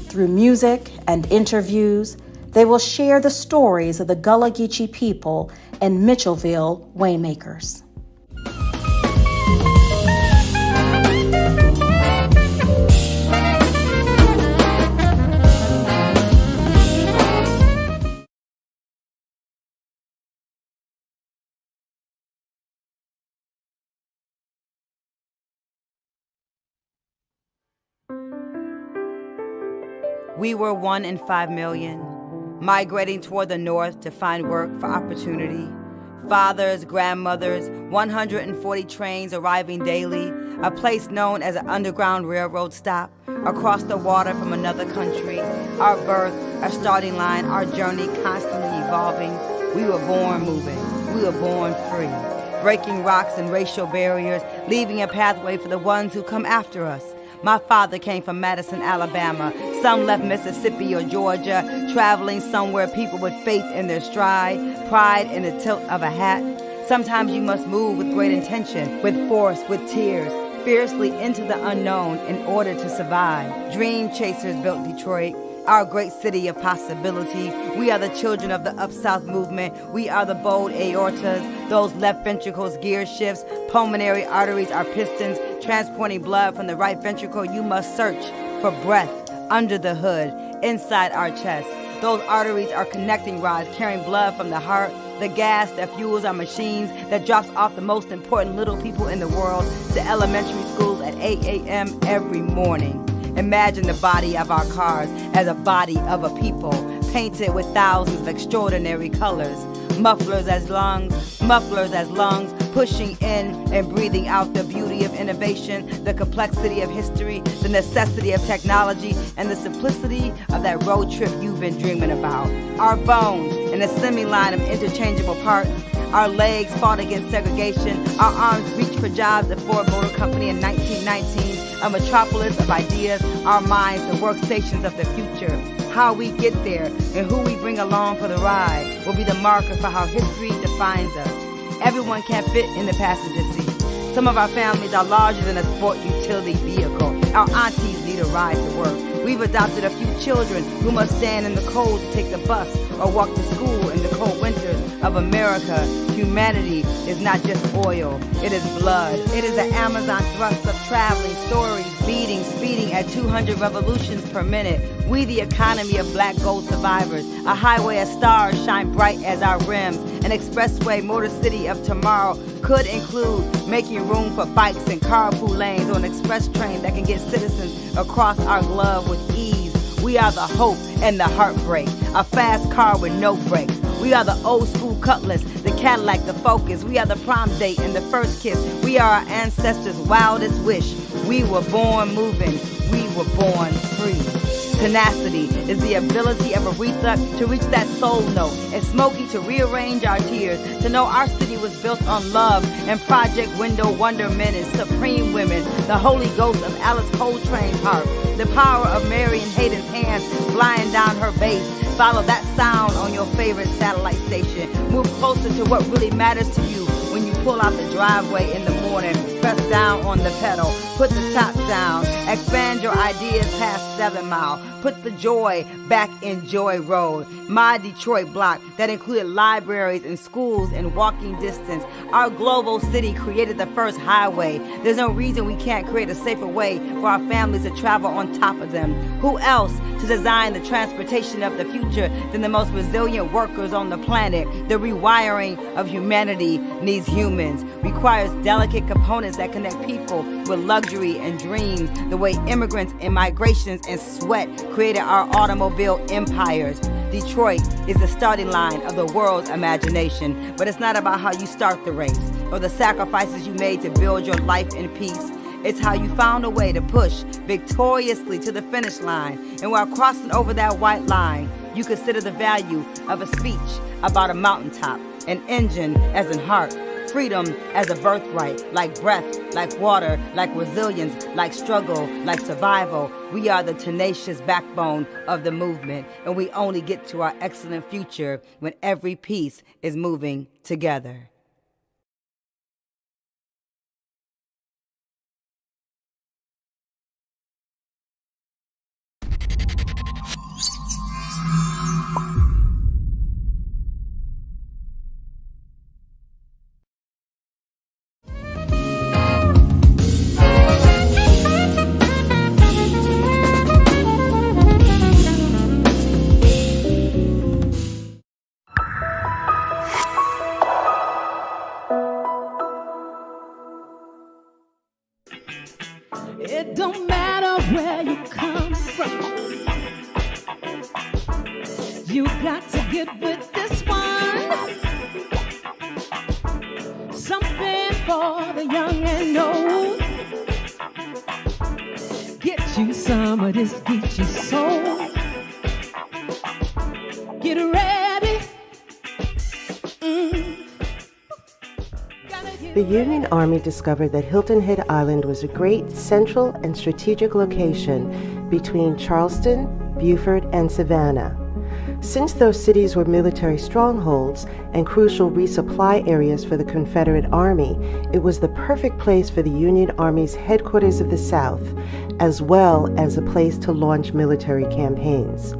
Through music and interviews, they will share the stories of the Gullah Geechee people and Mitchellville waymakers. We were 1 in 5 million, migrating toward the north to find work for opportunity. Fathers, grandmothers, 140 trains arriving daily, a place known as an underground railroad stop, across the water from another country. Our birth, our starting line, our journey constantly evolving. We were born moving, we were born free, breaking rocks and racial barriers, leaving a pathway for the ones who come after us. My father came from Madison, Alabama. Some left Mississippi or Georgia, traveling somewhere people with faith in their stride, pride in the tilt of a hat. Sometimes you must move with great intention, with force, with tears, fiercely into the unknown in order to survive. Dream chasers built Detroit, our great city of possibility. We are the children of the Up South movement. We are the bold aortas, those left ventricles, gear shifts, pulmonary arteries are pistons, transporting blood from the right ventricle. You must search for breath under the hood, inside our chest. Those arteries are connecting rods, carrying blood from the heart, the gas that fuels our machines, that drops off the most important little people in the world to elementary schools at 8 a.m. every morning. Imagine the body of our cars as a body of a people, painted with thousands of extraordinary colors. Mufflers as lungs, pushing in and breathing out the beauty of innovation, the complexity of history, the necessity of technology, and the simplicity of that road trip you've been dreaming about. Our bones in a assembly line of interchangeable parts. Our legs fought against segregation. Our arms reached for jobs at Ford Motor Company in 1919. A metropolis of ideas. Our minds, the workstations of the future. How we get there and who we bring along for the ride will be the marker for how history defines us. Everyone can't fit in the passenger seat. Some of our families are larger than a sport utility vehicle. Our aunties need a ride to work. We've adopted a few children who must stand in the cold to take the bus or walk to school in the cold winters of America. Humanity is not just oil, it is blood. It is the Amazon thrust of traveling, stories, beating, speeding at 200 revolutions per minute. We the economy of black gold survivors. A highway of stars shine bright as our rims. An expressway, motor city of tomorrow could include making room for bikes and carpool lanes, or an express train that can get citizens across our glove with ease. We are the hope and the heartbreak, a fast car with no brakes. We are the old school Cutlass, the Cadillac, the Focus. We are the prom date and the first kiss. We are our ancestors' wildest wish. We were born moving. We were born free. Tenacity is the ability of Aretha to reach that soul note, and Smokey to rearrange our tears, to know our city was built on love, and Project Window Wondermen and Supreme Women, the Holy Ghost of Alice Coltrane's harp, the power of Marion Hayden's hands flying down her bass. Follow that sound on your favorite satellite station. Move closer to what really matters to you when you pull out the driveway in the morning. Press down on the pedal. Put the top down. Expand your ideas past 7 Mile. Put the joy back in Joy Road. My Detroit block that included libraries and schools in walking distance. Our global city created the first highway. There's no reason we can't create a safer way for our families to travel on top of them. Who else to design the transportation of the future than the most resilient workers on the planet? The rewiring of humanity needs humans, requires delicate components that connect people with luxury and dreams, the way immigrants and migrations and sweat created our automobile empires. Detroit is the starting line of the world's imagination, but it's not about how you start the race or the sacrifices you made to build your life in peace. It's how you found a way to push victoriously to the finish line. And while crossing over that white line, you consider the value of a speech about a mountaintop, an engine as in heart, freedom as a birthright, like breath, like water, like resilience, like struggle, like survival. We are the tenacious backbone of the movement, and we only get to our excellent future when every piece is moving together. It don't matter where you come from. You got to get with this one. Something for the young and old. Get you some of this Geechee soul. Get ready. The Union Army discovered that Hilton Head Island was a great central and strategic location between Charleston, Beaufort, and Savannah. Since those cities were military strongholds and crucial resupply areas for the Confederate Army, it was the perfect place for the Union Army's headquarters of the South, as well as a place to launch military campaigns.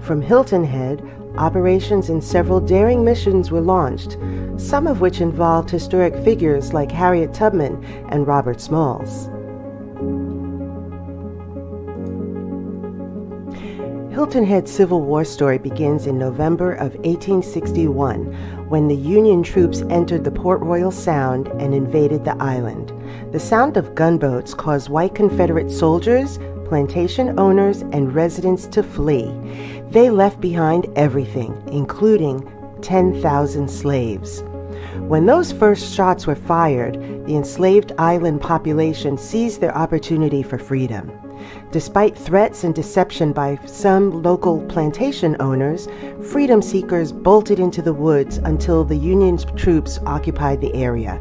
From Hilton Head, operations in several daring missions were launched, some of which involved historic figures like Harriet Tubman and Robert Smalls. Hilton Head's Civil War story begins in November of 1861, when the Union troops entered the Port Royal Sound and invaded the island. The sound of gunboats caused white Confederate soldiers, plantation owners, and residents to flee. They left behind everything, including 10,000 slaves. When those first shots were fired, the enslaved island population seized their opportunity for freedom. Despite threats and deception by some local plantation owners, freedom seekers bolted into the woods until the Union troops occupied the area.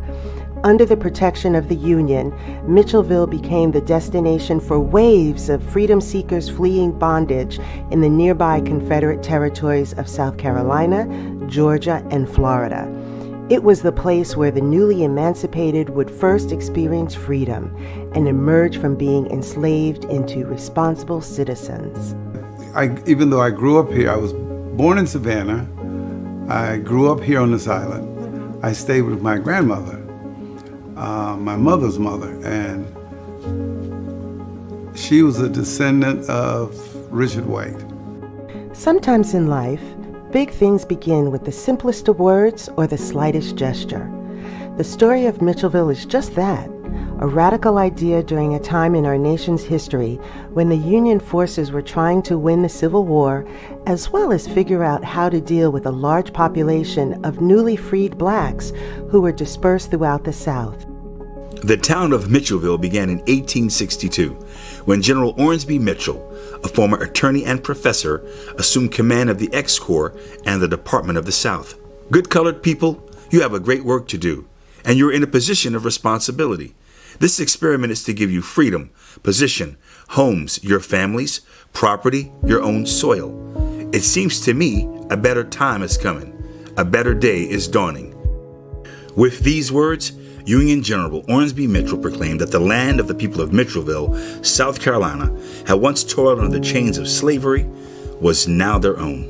Under the protection of the Union, Mitchellville became the destination for waves of freedom seekers fleeing bondage in the nearby Confederate territories of South Carolina, Georgia, and Florida. It was the place where the newly emancipated would first experience freedom and emerge from being enslaved into responsible citizens. Even though I grew up here, I was born in Savannah. I grew up here on this island. I stayed with my grandmother, my mother's mother, and she was a descendant of Richard White. Sometimes in life, big things begin with the simplest of words or the slightest gesture. The story of Mitchellville is just that, a radical idea during a time in our nation's history when the Union forces were trying to win the Civil War, as well as figure out how to deal with a large population of newly freed blacks who were dispersed throughout the South. The town of Mitchellville began in 1862 when General Ormsby Mitchell, a former attorney and professor, assumed command of the X-Corps and the Department of the South. Good colored people, you have a great work to do, and you're in a position of responsibility. This experiment is to give you freedom, position, homes, your families, property, your own soil. It seems to me a better time is coming. A better day is dawning. With these words, Union General Ormsby Mitchell proclaimed that the land of the people of Mitchellville, South Carolina, had once toiled under the chains of slavery, was now their own.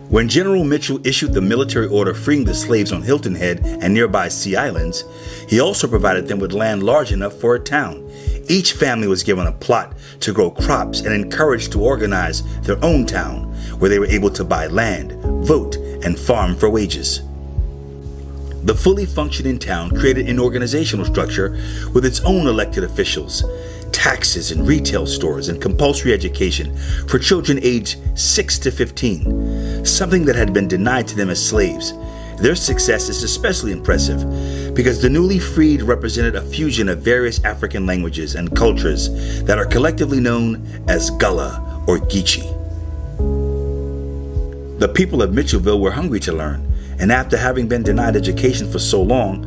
When General Mitchell issued the military order freeing the slaves on Hilton Head and nearby Sea Islands, he also provided them with land large enough for a town. Each family was given a plot to grow crops and encouraged to organize their own town, where they were able to buy land, vote, and farm for wages. The fully functioning town created an organizational structure with its own elected officials, taxes and retail stores, and compulsory education for children aged 6 to 15, something that had been denied to them as slaves. Their success is especially impressive because the newly freed represented a fusion of various African languages and cultures that are collectively known as Gullah or Geechee. The people of Mitchellville were hungry to learn, and after having been denied education for so long,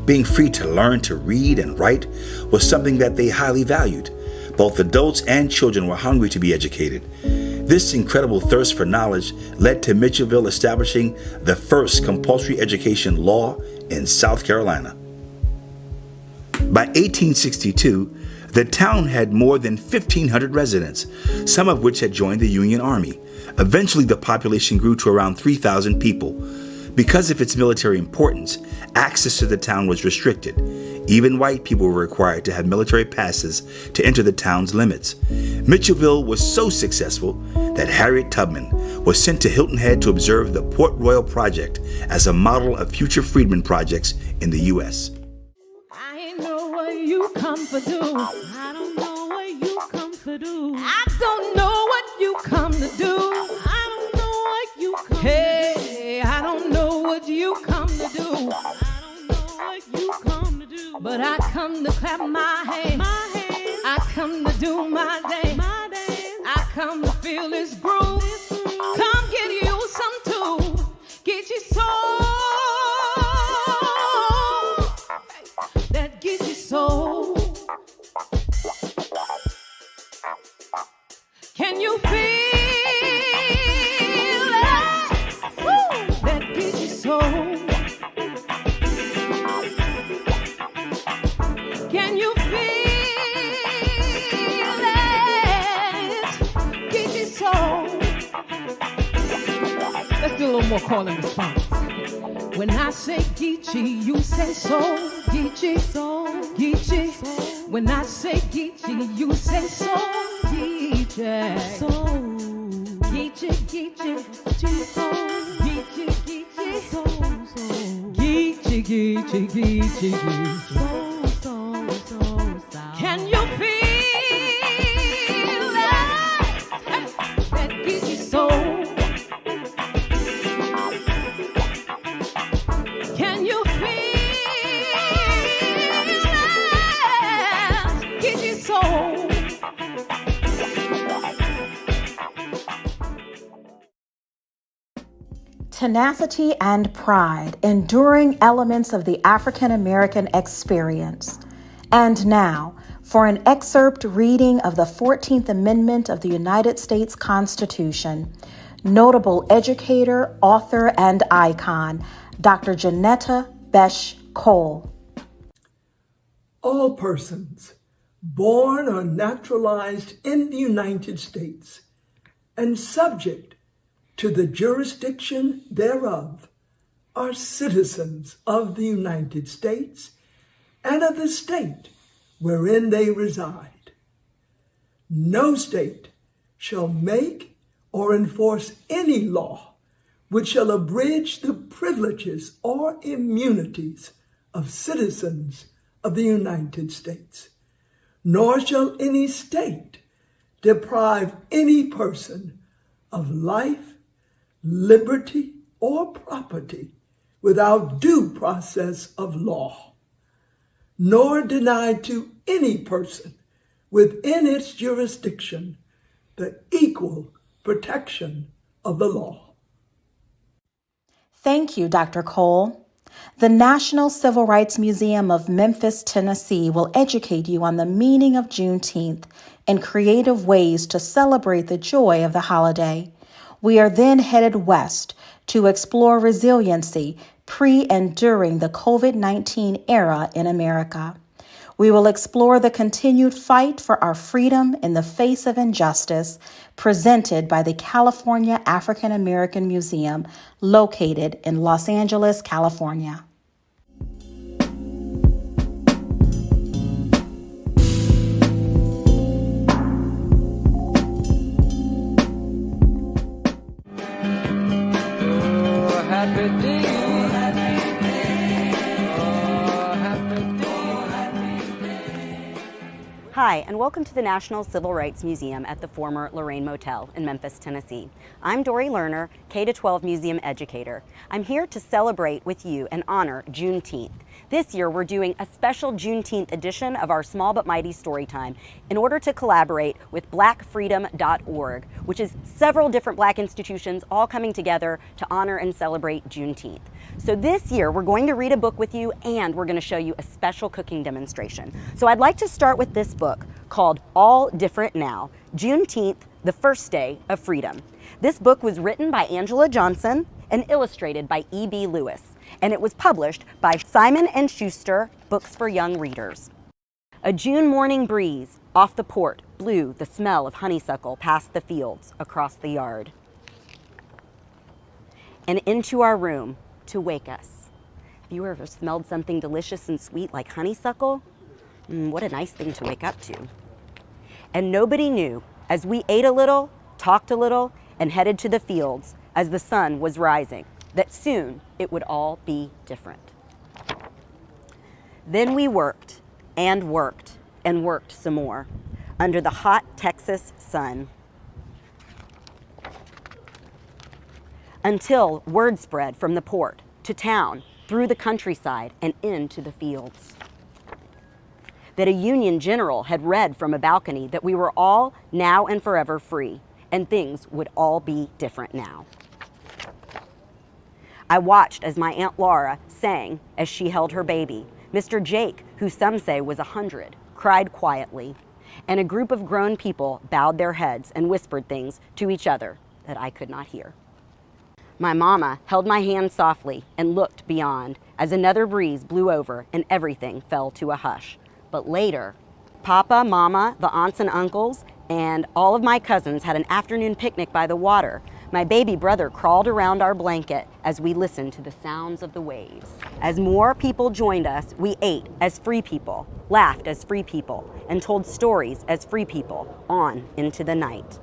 being free to learn to read and write was something that they highly valued. Both adults and children were hungry to be educated. This incredible thirst for knowledge led to Mitchellville establishing the first compulsory education law in South Carolina. By 1862, the town had more than 1,500 residents, some of which had joined the Union Army. Eventually, the population grew to around 3,000 people. Because of its military importance, access to the town was restricted. Even white people were required to have military passes to enter the town's limits. Mitchellville was so successful that Harriet Tubman was sent to Hilton Head to observe the Port Royal Project as a model of future freedmen projects in the U.S. I ain't know what you come for do. I don't know what you come for do. I don't know what you come to do. I don't know what you come Hey, I don't know what you come to do. I don't know what you come to do. But I come to clap my hands. I come to do my dance. I come to feel this groove. Come get you some too. Get your soul. That get your soul. Can you feel it? Woo! That get your soul. Can you feel it? Get your soul. Let's do a little more call and response. When I say Geechee, you say soul. Geechee, soul, Geechee. When I say Geechee, you say soul. Geechee, soul. Geechee, Geechee, Geechee, soul. Geechee, Geechee, soul, soul. Geechee, Geechee, Geechee, Geechee. Soul, soul, soul, soul. Can you feel that? That Geechee soul. Can you feel Tenacity and pride, enduring elements of the African American experience. And now, for an excerpt reading of the 14th Amendment of the United States Constitution, notable educator, author, and icon, Dr. Janetta Besh Cole. All persons born or naturalized in the United States and subject to the jurisdiction thereof are citizens of the United States and of the state wherein they reside. No state shall make or enforce any law which shall abridge the privileges or immunities of citizens of the United States, nor shall any state deprive any person of life, liberty, or property without due process of law, nor deny to any person within its jurisdiction the equal protection of the law. Thank you, Dr. Cole. The National Civil Rights Museum of Memphis, Tennessee will educate you on the meaning of Juneteenth and creative ways to celebrate the joy of the holiday. We are then headed west to explore resiliency pre and during the COVID-19 era in America. We will explore the continued fight for our freedom in the face of injustice, presented by the California African American Museum, located in Los Angeles, California. Hi, and welcome to the National Civil Rights Museum at the former Lorraine Motel in Memphis, Tennessee. I'm Dory Lerner, K-12 museum educator. I'm here to celebrate with you and honor Juneteenth. This year, we're doing a special Juneteenth edition of our Small But Mighty Storytime in order to collaborate with blackfreedom.org, which is several different Black institutions all coming together to honor and celebrate Juneteenth. So this year, we're going to read a book with you and we're going to show you a special cooking demonstration. So I'd like to start with this book called All Different Now, Juneteenth, the First Day of Freedom. This book was written by Angela Johnson and illustrated by E.B. Lewis, and it was published by Simon & Schuster Books for Young Readers. A June morning breeze off the port blew the smell of honeysuckle past the fields across the yard and into our room to wake us. Have you ever smelled something delicious and sweet like honeysuckle? What a nice thing to wake up to. And nobody knew, as we ate a little, talked a little, and headed to the fields as the sun was rising, that soon it would all be different. Then we worked and worked and worked some more under the hot Texas sun until word spread from the port to town, through the countryside, and into the fields that a Union general had read from a balcony that we were all now and forever free, and things would all be different now. I watched as my Aunt Laura sang as she held her baby. Mr. Jake, who some say was 100, cried quietly, and a group of grown people bowed their heads and whispered things to each other that I could not hear. My mama held my hand softly and looked beyond as another breeze blew over and everything fell to a hush. But later, Papa, Mama, the aunts and uncles, and all of my cousins had an afternoon picnic by the water. My baby brother crawled around our blanket as we listened to the sounds of the waves. As more people joined us, we ate as free people, laughed as free people, and told stories as free people on into the night.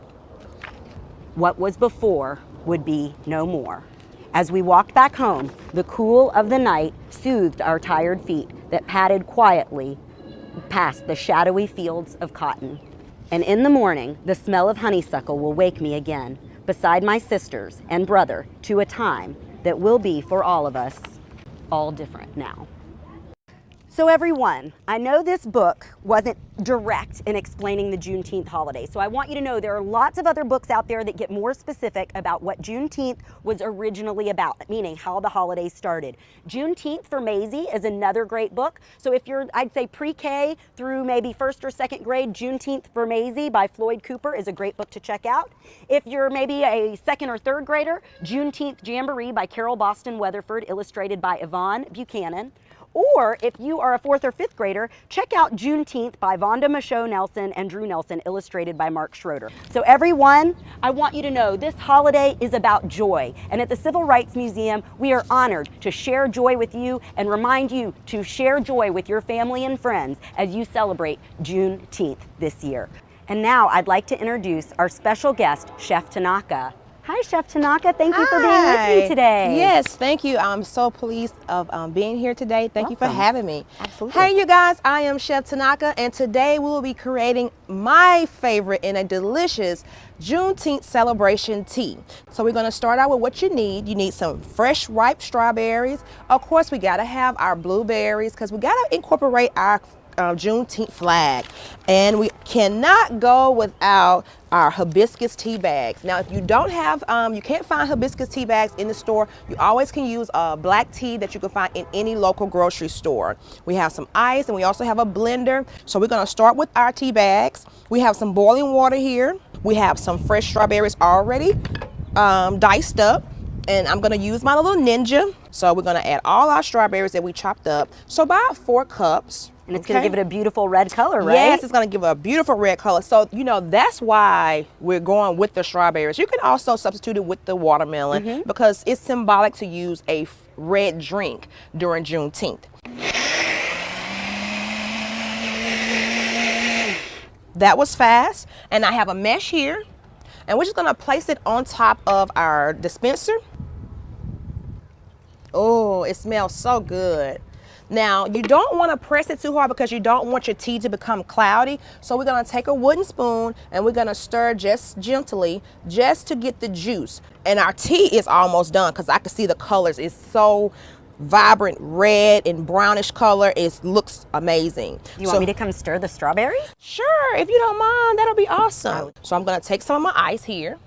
What was before would be no more. As we walked back home, the cool of the night soothed our tired feet that padded quietly past the shadowy fields of cotton. And in the morning, the smell of honeysuckle will wake me again, beside my sisters and brother, to a time that will be for all of us all different now. So everyone, I know this book wasn't direct in explaining the Juneteenth holiday, so I want you to know there are lots of other books out there that get more specific about what Juneteenth was originally about, meaning how the holiday started. Juneteenth for Maisie is another great book. So if you're, I'd say pre-K through maybe 1st or 2nd grade, Juneteenth for Maisie by Floyd Cooper is a great book to check out. If you're maybe a 2nd or 3rd grader, Juneteenth Jamboree by Carol Boston Weatherford, illustrated by Yvonne Buchanan. Or if you are a 4th or 5th grader, check out Juneteenth by Vonda Michaud Nelson and Drew Nelson, illustrated by Mark Schroeder. So everyone, I want you to know this holiday is about joy. And at the Civil Rights Museum, we are honored to share joy with you and remind you to share joy with your family and friends as you celebrate Juneteenth this year. And now I'd like to introduce our special guest, Chef Tanaka. Hi, Chef Tanaka. Thank you for being with me today. Yes, thank you. I'm so pleased of being here today. Thank you for having me. Absolutely. Hey, you guys. I am Chef Tanaka, and today we will be creating my favorite and a delicious Juneteenth celebration tea. So we're going to start out with what you need. You need some fresh, ripe strawberries. Of course, we got to have our blueberries because we got to incorporate our Juneteenth flag, and we cannot go without our hibiscus tea bags. Now, if you don't have, you can't find hibiscus tea bags in the store, you always can use black tea that you can find in any local grocery store. We have some ice, and we also have a blender. So we're going to start with our tea bags. We have some boiling water here. We have some fresh strawberries already diced up, and I'm going to use my little Ninja. So we're going to add all our strawberries that we chopped up. So about 4 cups. And it's going to give it a beautiful red color, right? Yes, it's going to give it a beautiful red color. So, you know, that's why we're going with the strawberries. You can also substitute it with the watermelon because it's symbolic to use a red drink during Juneteenth. That was fast. And I have a mesh here. And we're just going to place it on top of our dispenser. Oh, it smells so good. Now, you don't want to press it too hard because you don't want your tea to become cloudy. So we're going to take a wooden spoon and we're going to stir just gently just to get the juice. And our tea is almost done because I can see the colors. It's so vibrant red and brownish color. It looks amazing. You want me to come stir the strawberries? Sure, if you don't mind, that'll be awesome. So I'm going to take some of my ice here.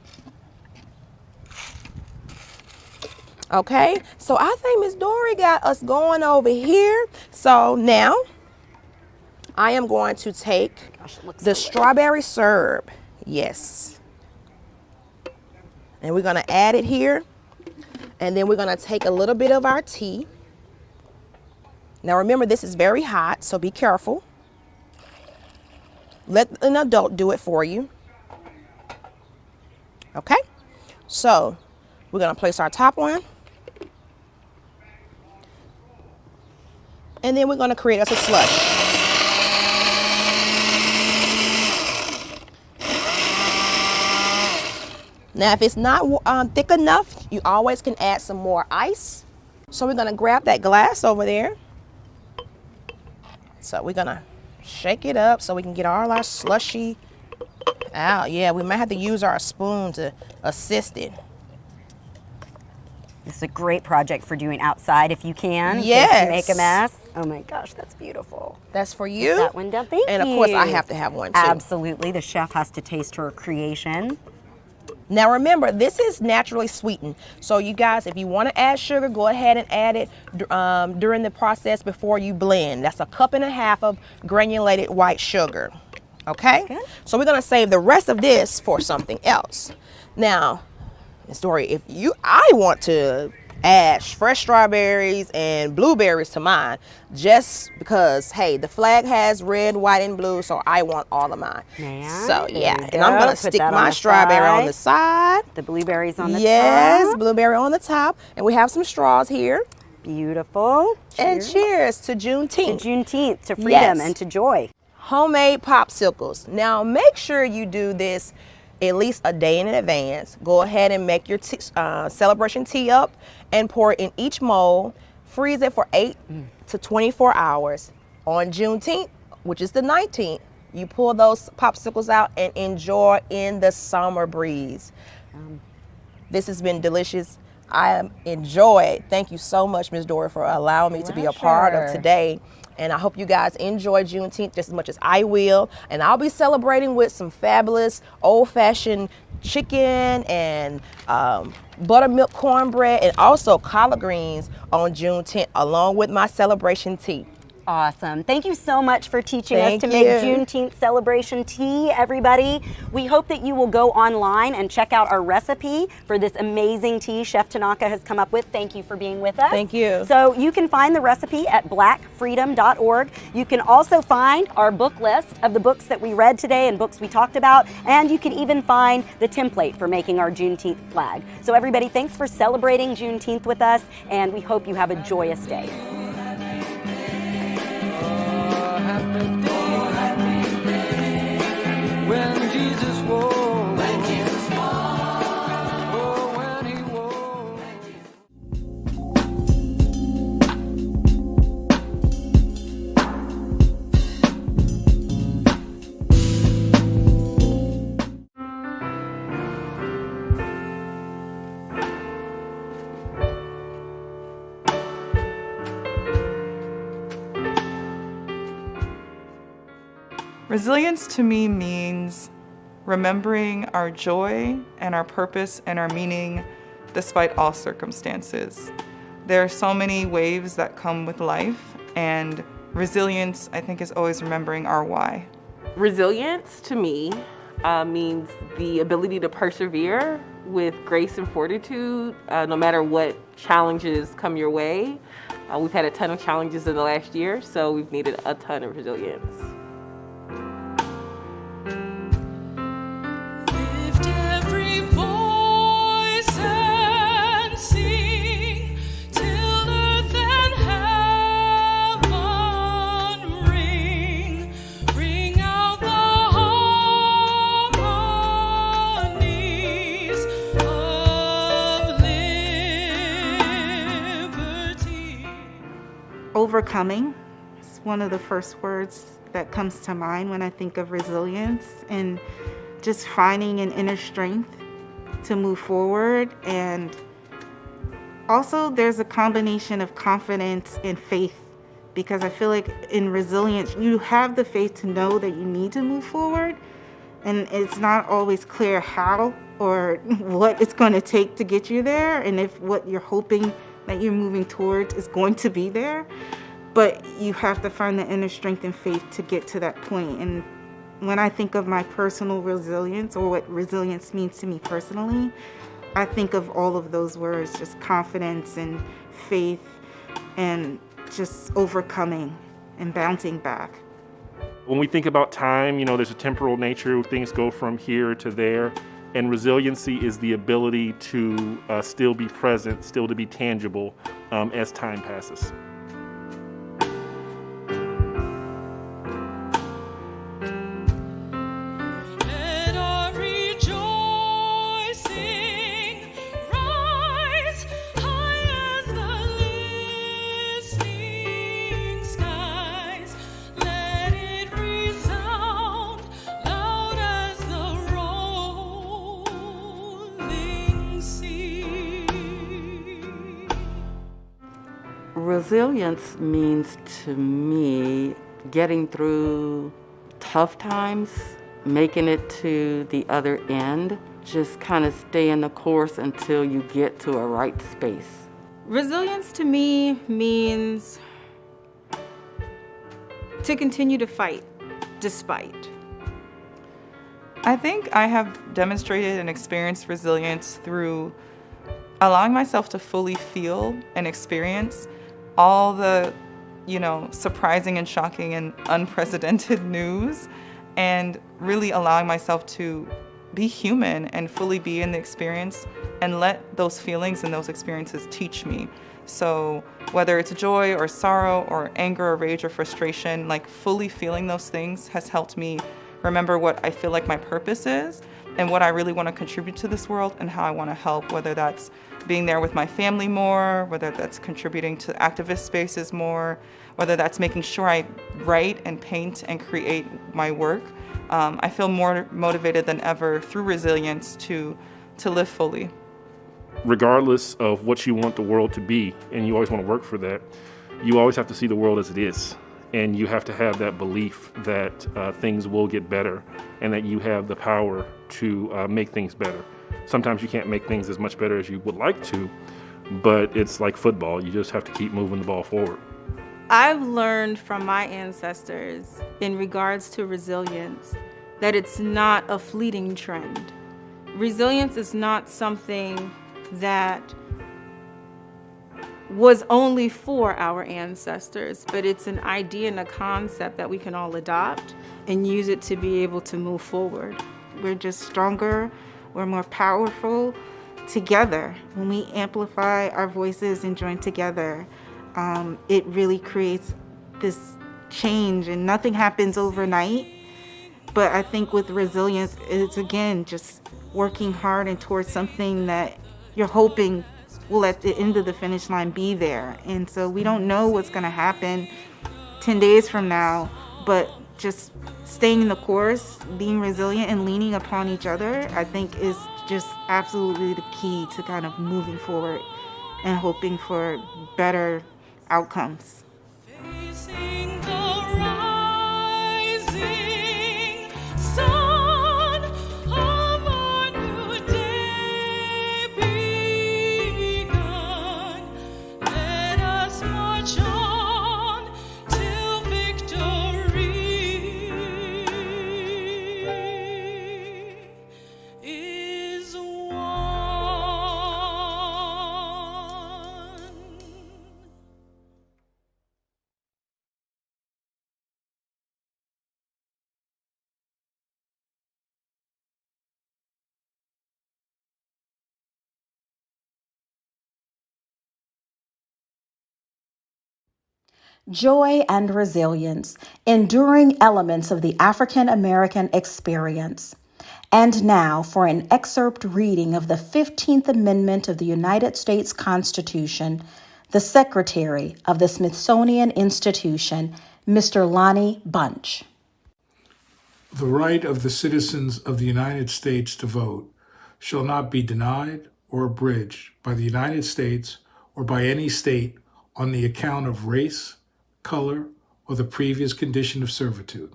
Okay, so I think Miss Dory got us going over here. So now I am going to take the strawberry syrup. Yes. And we're going to add it here. And then we're going to take a little bit of our tea. Now remember, this is very hot, so be careful. Let an adult do it for you. Okay, so we're going to place our top on. And then we're going to create us a slush. Now, if it's not thick enough, you always can add some more ice. So we're going to grab that glass over there. So we're going to shake it up so we can get all our slushy out. Yeah, we might have to use our spoon to assist it. This is a great project for doing outside if you can. Yes. To make a mess. Oh my gosh, that's beautiful. That's for you. Get that one done. Thank you. And of course, I have to have one too. Absolutely. The chef has to taste her creation. Now remember, this is naturally sweetened. So you guys, if you want to add sugar, go ahead and add it during the process before you blend. That's 1.5 cups of granulated white sugar. Okay? So we're going to save the rest of this for something else. Now, Story, I want to add fresh strawberries and blueberries to mine just because, hey, the flag has red, white, and blue, so I want all of mine. So, yeah, and I'm going to stick my strawberry on the side. The blueberries on the top. Yes, blueberry on the top. And we have some straws here. Beautiful. And cheers to Juneteenth. To Juneteenth, to freedom and to joy. Homemade popsicles. Now, make sure you do this at least a day in advance. Go ahead and make your celebration tea up and pour it in each mold. Freeze it for 8 to 24 hours. On Juneteenth, which is the 19th, you pull those popsicles out and enjoy in the summer breeze. This has been delicious. I enjoyed. Thank you so much, Ms. Dora, for allowing me to be a part of today. And I hope you guys enjoy Juneteenth just as much as I will. And I'll be celebrating with some fabulous old-fashioned chicken and buttermilk cornbread and also collard greens on Juneteenth, along with my celebration tea. Awesome. Thank you so much for teaching us to make Juneteenth celebration tea, everybody. We hope that you will go online and check out our recipe for this amazing tea Chef Tanaka has come up with. Thank you for being with us. Thank you. So you can find the recipe at blackfreedom.org. You can also find our book list of the books that we read today and books we talked about, and you can even find the template for making our Juneteenth flag. So everybody, thanks for celebrating Juneteenth with us, and we hope you have a joyous day. When Jesus walked, when Jesus walked, oh, when he walked. Resilience to me means remembering our joy and our purpose and our meaning despite all circumstances. There are so many waves that come with life, and resilience, I think, is always remembering our why. Resilience to me means the ability to persevere with grace and fortitude, no matter what challenges come your way. We've had a ton of challenges in the last year, so we've needed a ton of resilience. Overcoming is one of the first words that comes to mind when I think of resilience, and just finding an inner strength to move forward. And also there's a combination of confidence and faith, because I feel like in resilience you have the faith to know that you need to move forward, and it's not always clear how or what it's going to take to get you there, and if what you're hoping that you're moving towards is going to be there. But you have to find the inner strength and faith to get to that point. And when I think of my personal resilience, or what resilience means to me personally, I think of all of those words, just confidence and faith and just overcoming and bouncing back. When we think about time, there's a temporal nature. Things go from here to there. And resiliency is the ability to still be present, still to be tangible as time passes. Resilience means to me getting through tough times, making it to the other end, just kind of staying the course until you get to a right space. Resilience to me means to continue to fight despite. I think I have demonstrated and experienced resilience through allowing myself to fully feel and experience all the, surprising and shocking and unprecedented news, and really allowing myself to be human and fully be in the experience and let those feelings and those experiences teach me. So whether it's joy or sorrow or anger or rage or frustration, fully feeling those things has helped me remember what I feel like my purpose is and what I really want to contribute to this world and how I want to help, whether that's being there with my family more, whether that's contributing to activist spaces more, whether that's making sure I write and paint and create my work. I feel more motivated than ever through resilience to live fully. Regardless of what you want the world to be, and you always want to work for that, you always have to see the world as it is. And you have to have that belief that things will get better and that you have the power to make things better. Sometimes you can't make things as much better as you would like to, but it's like football. You just have to keep moving the ball forward. I've learned from my ancestors in regards to resilience that it's not a fleeting trend. Resilience is not something that was only for our ancestors, but it's an idea and a concept that we can all adopt and use it to be able to move forward. We're just stronger, we're more powerful together. When we amplify our voices and join together, it really creates this change, and nothing happens overnight. But I think with resilience, it's again just working hard and towards something that you're hoping will at the end of the finish line be there. And so we don't know what's going to happen 10 days from now, but just staying the course, being resilient and leaning upon each other, I think is just absolutely the key to kind of moving forward and hoping for better outcomes. Facing the rising sun of our new day begun. Let us march on till victory is won. Joy and resilience, enduring elements of the African American experience. And now for an excerpt reading of the 15th Amendment of the United States Constitution, the Secretary of the Smithsonian Institution, Mr. Lonnie Bunch. The right of the citizens of the United States to vote shall not be denied or abridged by the United States or by any state on the account of race, color, or the previous condition of servitude.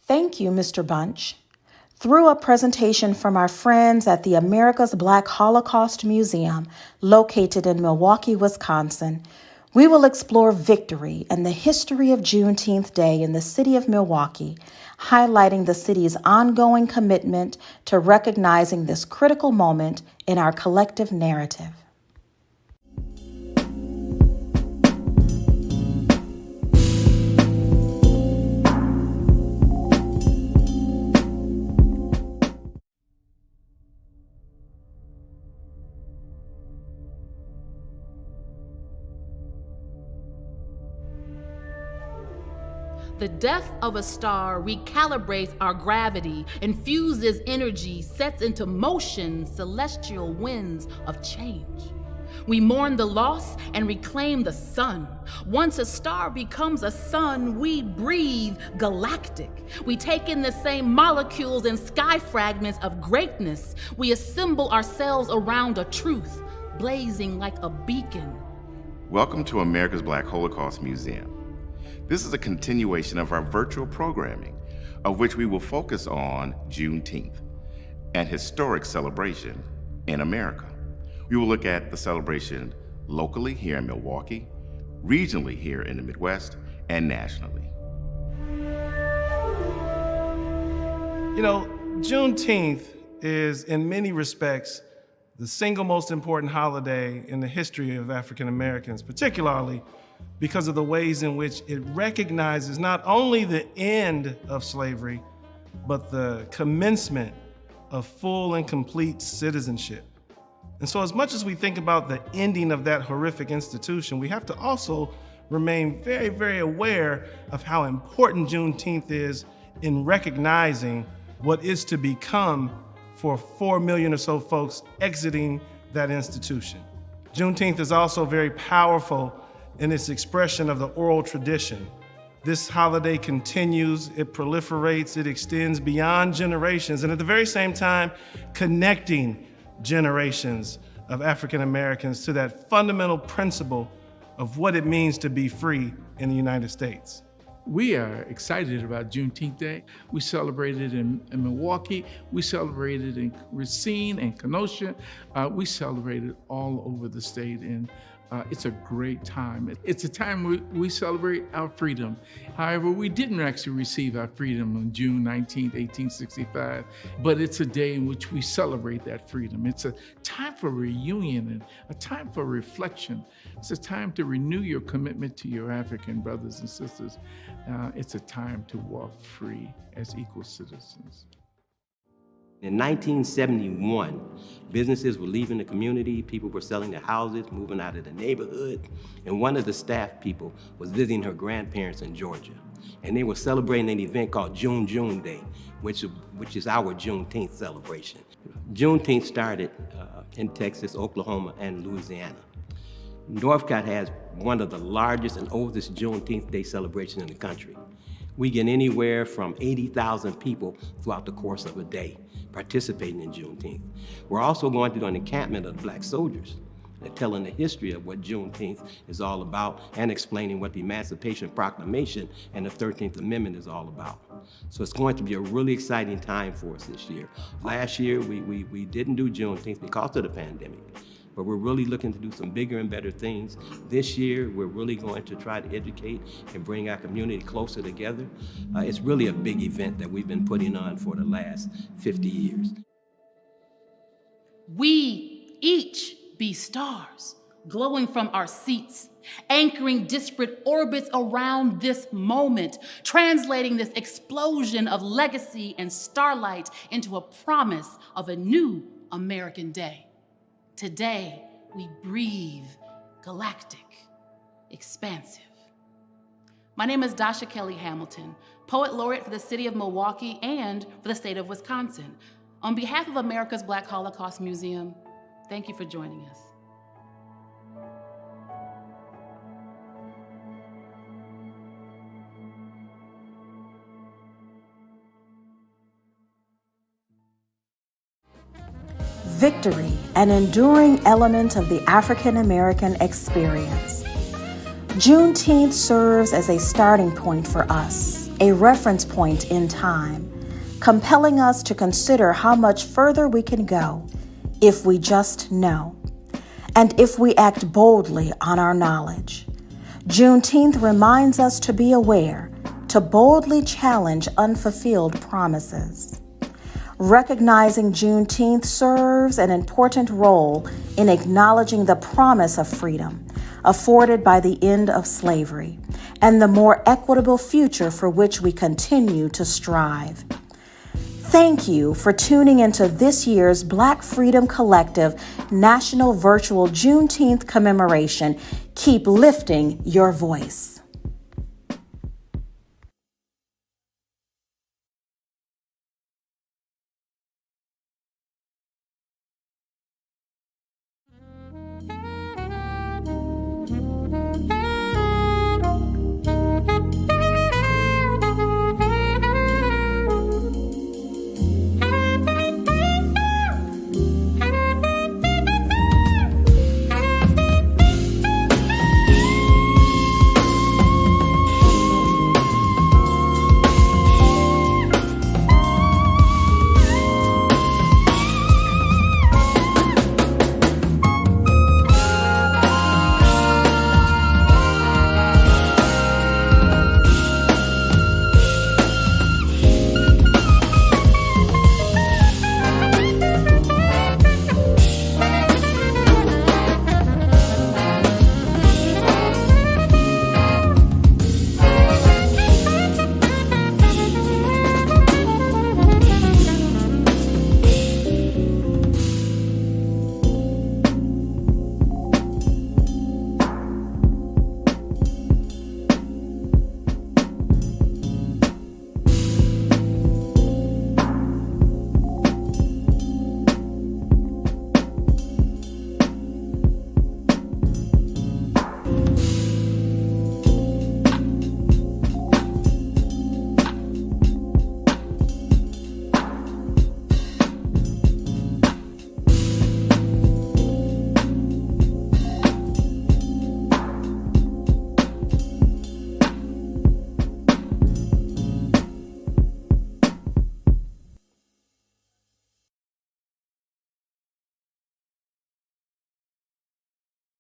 Thank you, Mr. Bunch. Through a presentation from our friends at the America's Black Holocaust Museum, located in Milwaukee, Wisconsin, we will explore victory and the history of Juneteenth Day in the city of Milwaukee, highlighting the city's ongoing commitment to recognizing this critical moment in our collective narrative. The death of a star recalibrates our gravity, infuses energy, sets into motion celestial winds of change. We mourn the loss and reclaim the sun. Once a star becomes a sun, we breathe galactic. We take in the same molecules and sky fragments of greatness. We assemble ourselves around a truth, blazing like a beacon. Welcome to America's Black Holocaust Museum. This is a continuation of our virtual programming, of which we will focus on Juneteenth, an historic celebration in America. We will look at the celebration locally here in Milwaukee, regionally here in the Midwest, and nationally. You know, Juneteenth is, in many respects, the single most important holiday in the history of African Americans, particularly because of the ways in which it recognizes not only the end of slavery, but the commencement of full and complete citizenship. And so as much as we think about the ending of that horrific institution, we have to also remain very, very aware of how important Juneteenth is in recognizing what is to become for 4 million or so folks exiting that institution. Juneteenth is also very powerful in its expression of the oral tradition. This holiday continues, it proliferates, it extends beyond generations, and at the very same time, connecting generations of African Americans to that fundamental principle of what it means to be free in the United States. We are excited about Juneteenth Day. We celebrated in Milwaukee. We celebrated in Racine and Kenosha. We celebrated all over the state, and it's a great time. It's a time we celebrate our freedom. However, we didn't actually receive our freedom on June 19, 1865, but it's a day in which we celebrate that freedom. It's a time for reunion and a time for reflection. It's a time to renew your commitment to your African brothers and sisters. It's a time to walk free as equal citizens. In 1971, businesses were leaving the community, people were selling their houses, moving out of the neighborhood, and one of the staff people was visiting her grandparents in Georgia. And they were celebrating an event called June Day, which is our Juneteenth celebration. Juneteenth started in Texas, Oklahoma, and Louisiana. Northcott has one of the largest and oldest Juneteenth Day celebrations in the country. We get anywhere from 80,000 people throughout the course of a day participating in Juneteenth. We're also going to do an encampment of Black soldiers. They're telling the history of what Juneteenth is all about and explaining what the Emancipation Proclamation and the 13th Amendment is all about. So it's going to be a really exciting time for us this year. Last year, we didn't do Juneteenth because of the pandemic, but we're really looking to do some bigger and better things. This year, we're really going to try to educate and bring our community closer together. It's really a big event that we've been putting on for the last 50 years. We each be stars, glowing from our seats, anchoring disparate orbits around this moment, translating this explosion of legacy and starlight into a promise of a new American day. Today, we breathe galactic, expansive. My name is Dasha Kelly Hamilton, Poet Laureate for the city of Milwaukee and for the state of Wisconsin. On behalf of America's Black Holocaust Museum, thank you for joining us. Victory, an enduring element of the African American experience. Juneteenth serves as a starting point for us, a reference point in time, compelling us to consider how much further we can go if we just know, and if we act boldly on our knowledge. Juneteenth reminds us to be aware, to boldly challenge unfulfilled promises. Recognizing Juneteenth serves an important role in acknowledging the promise of freedom afforded by the end of slavery and the more equitable future for which we continue to strive. Thank you for tuning into this year's Black Freedom Collective National Virtual Juneteenth Commemoration. Keep lifting your voice.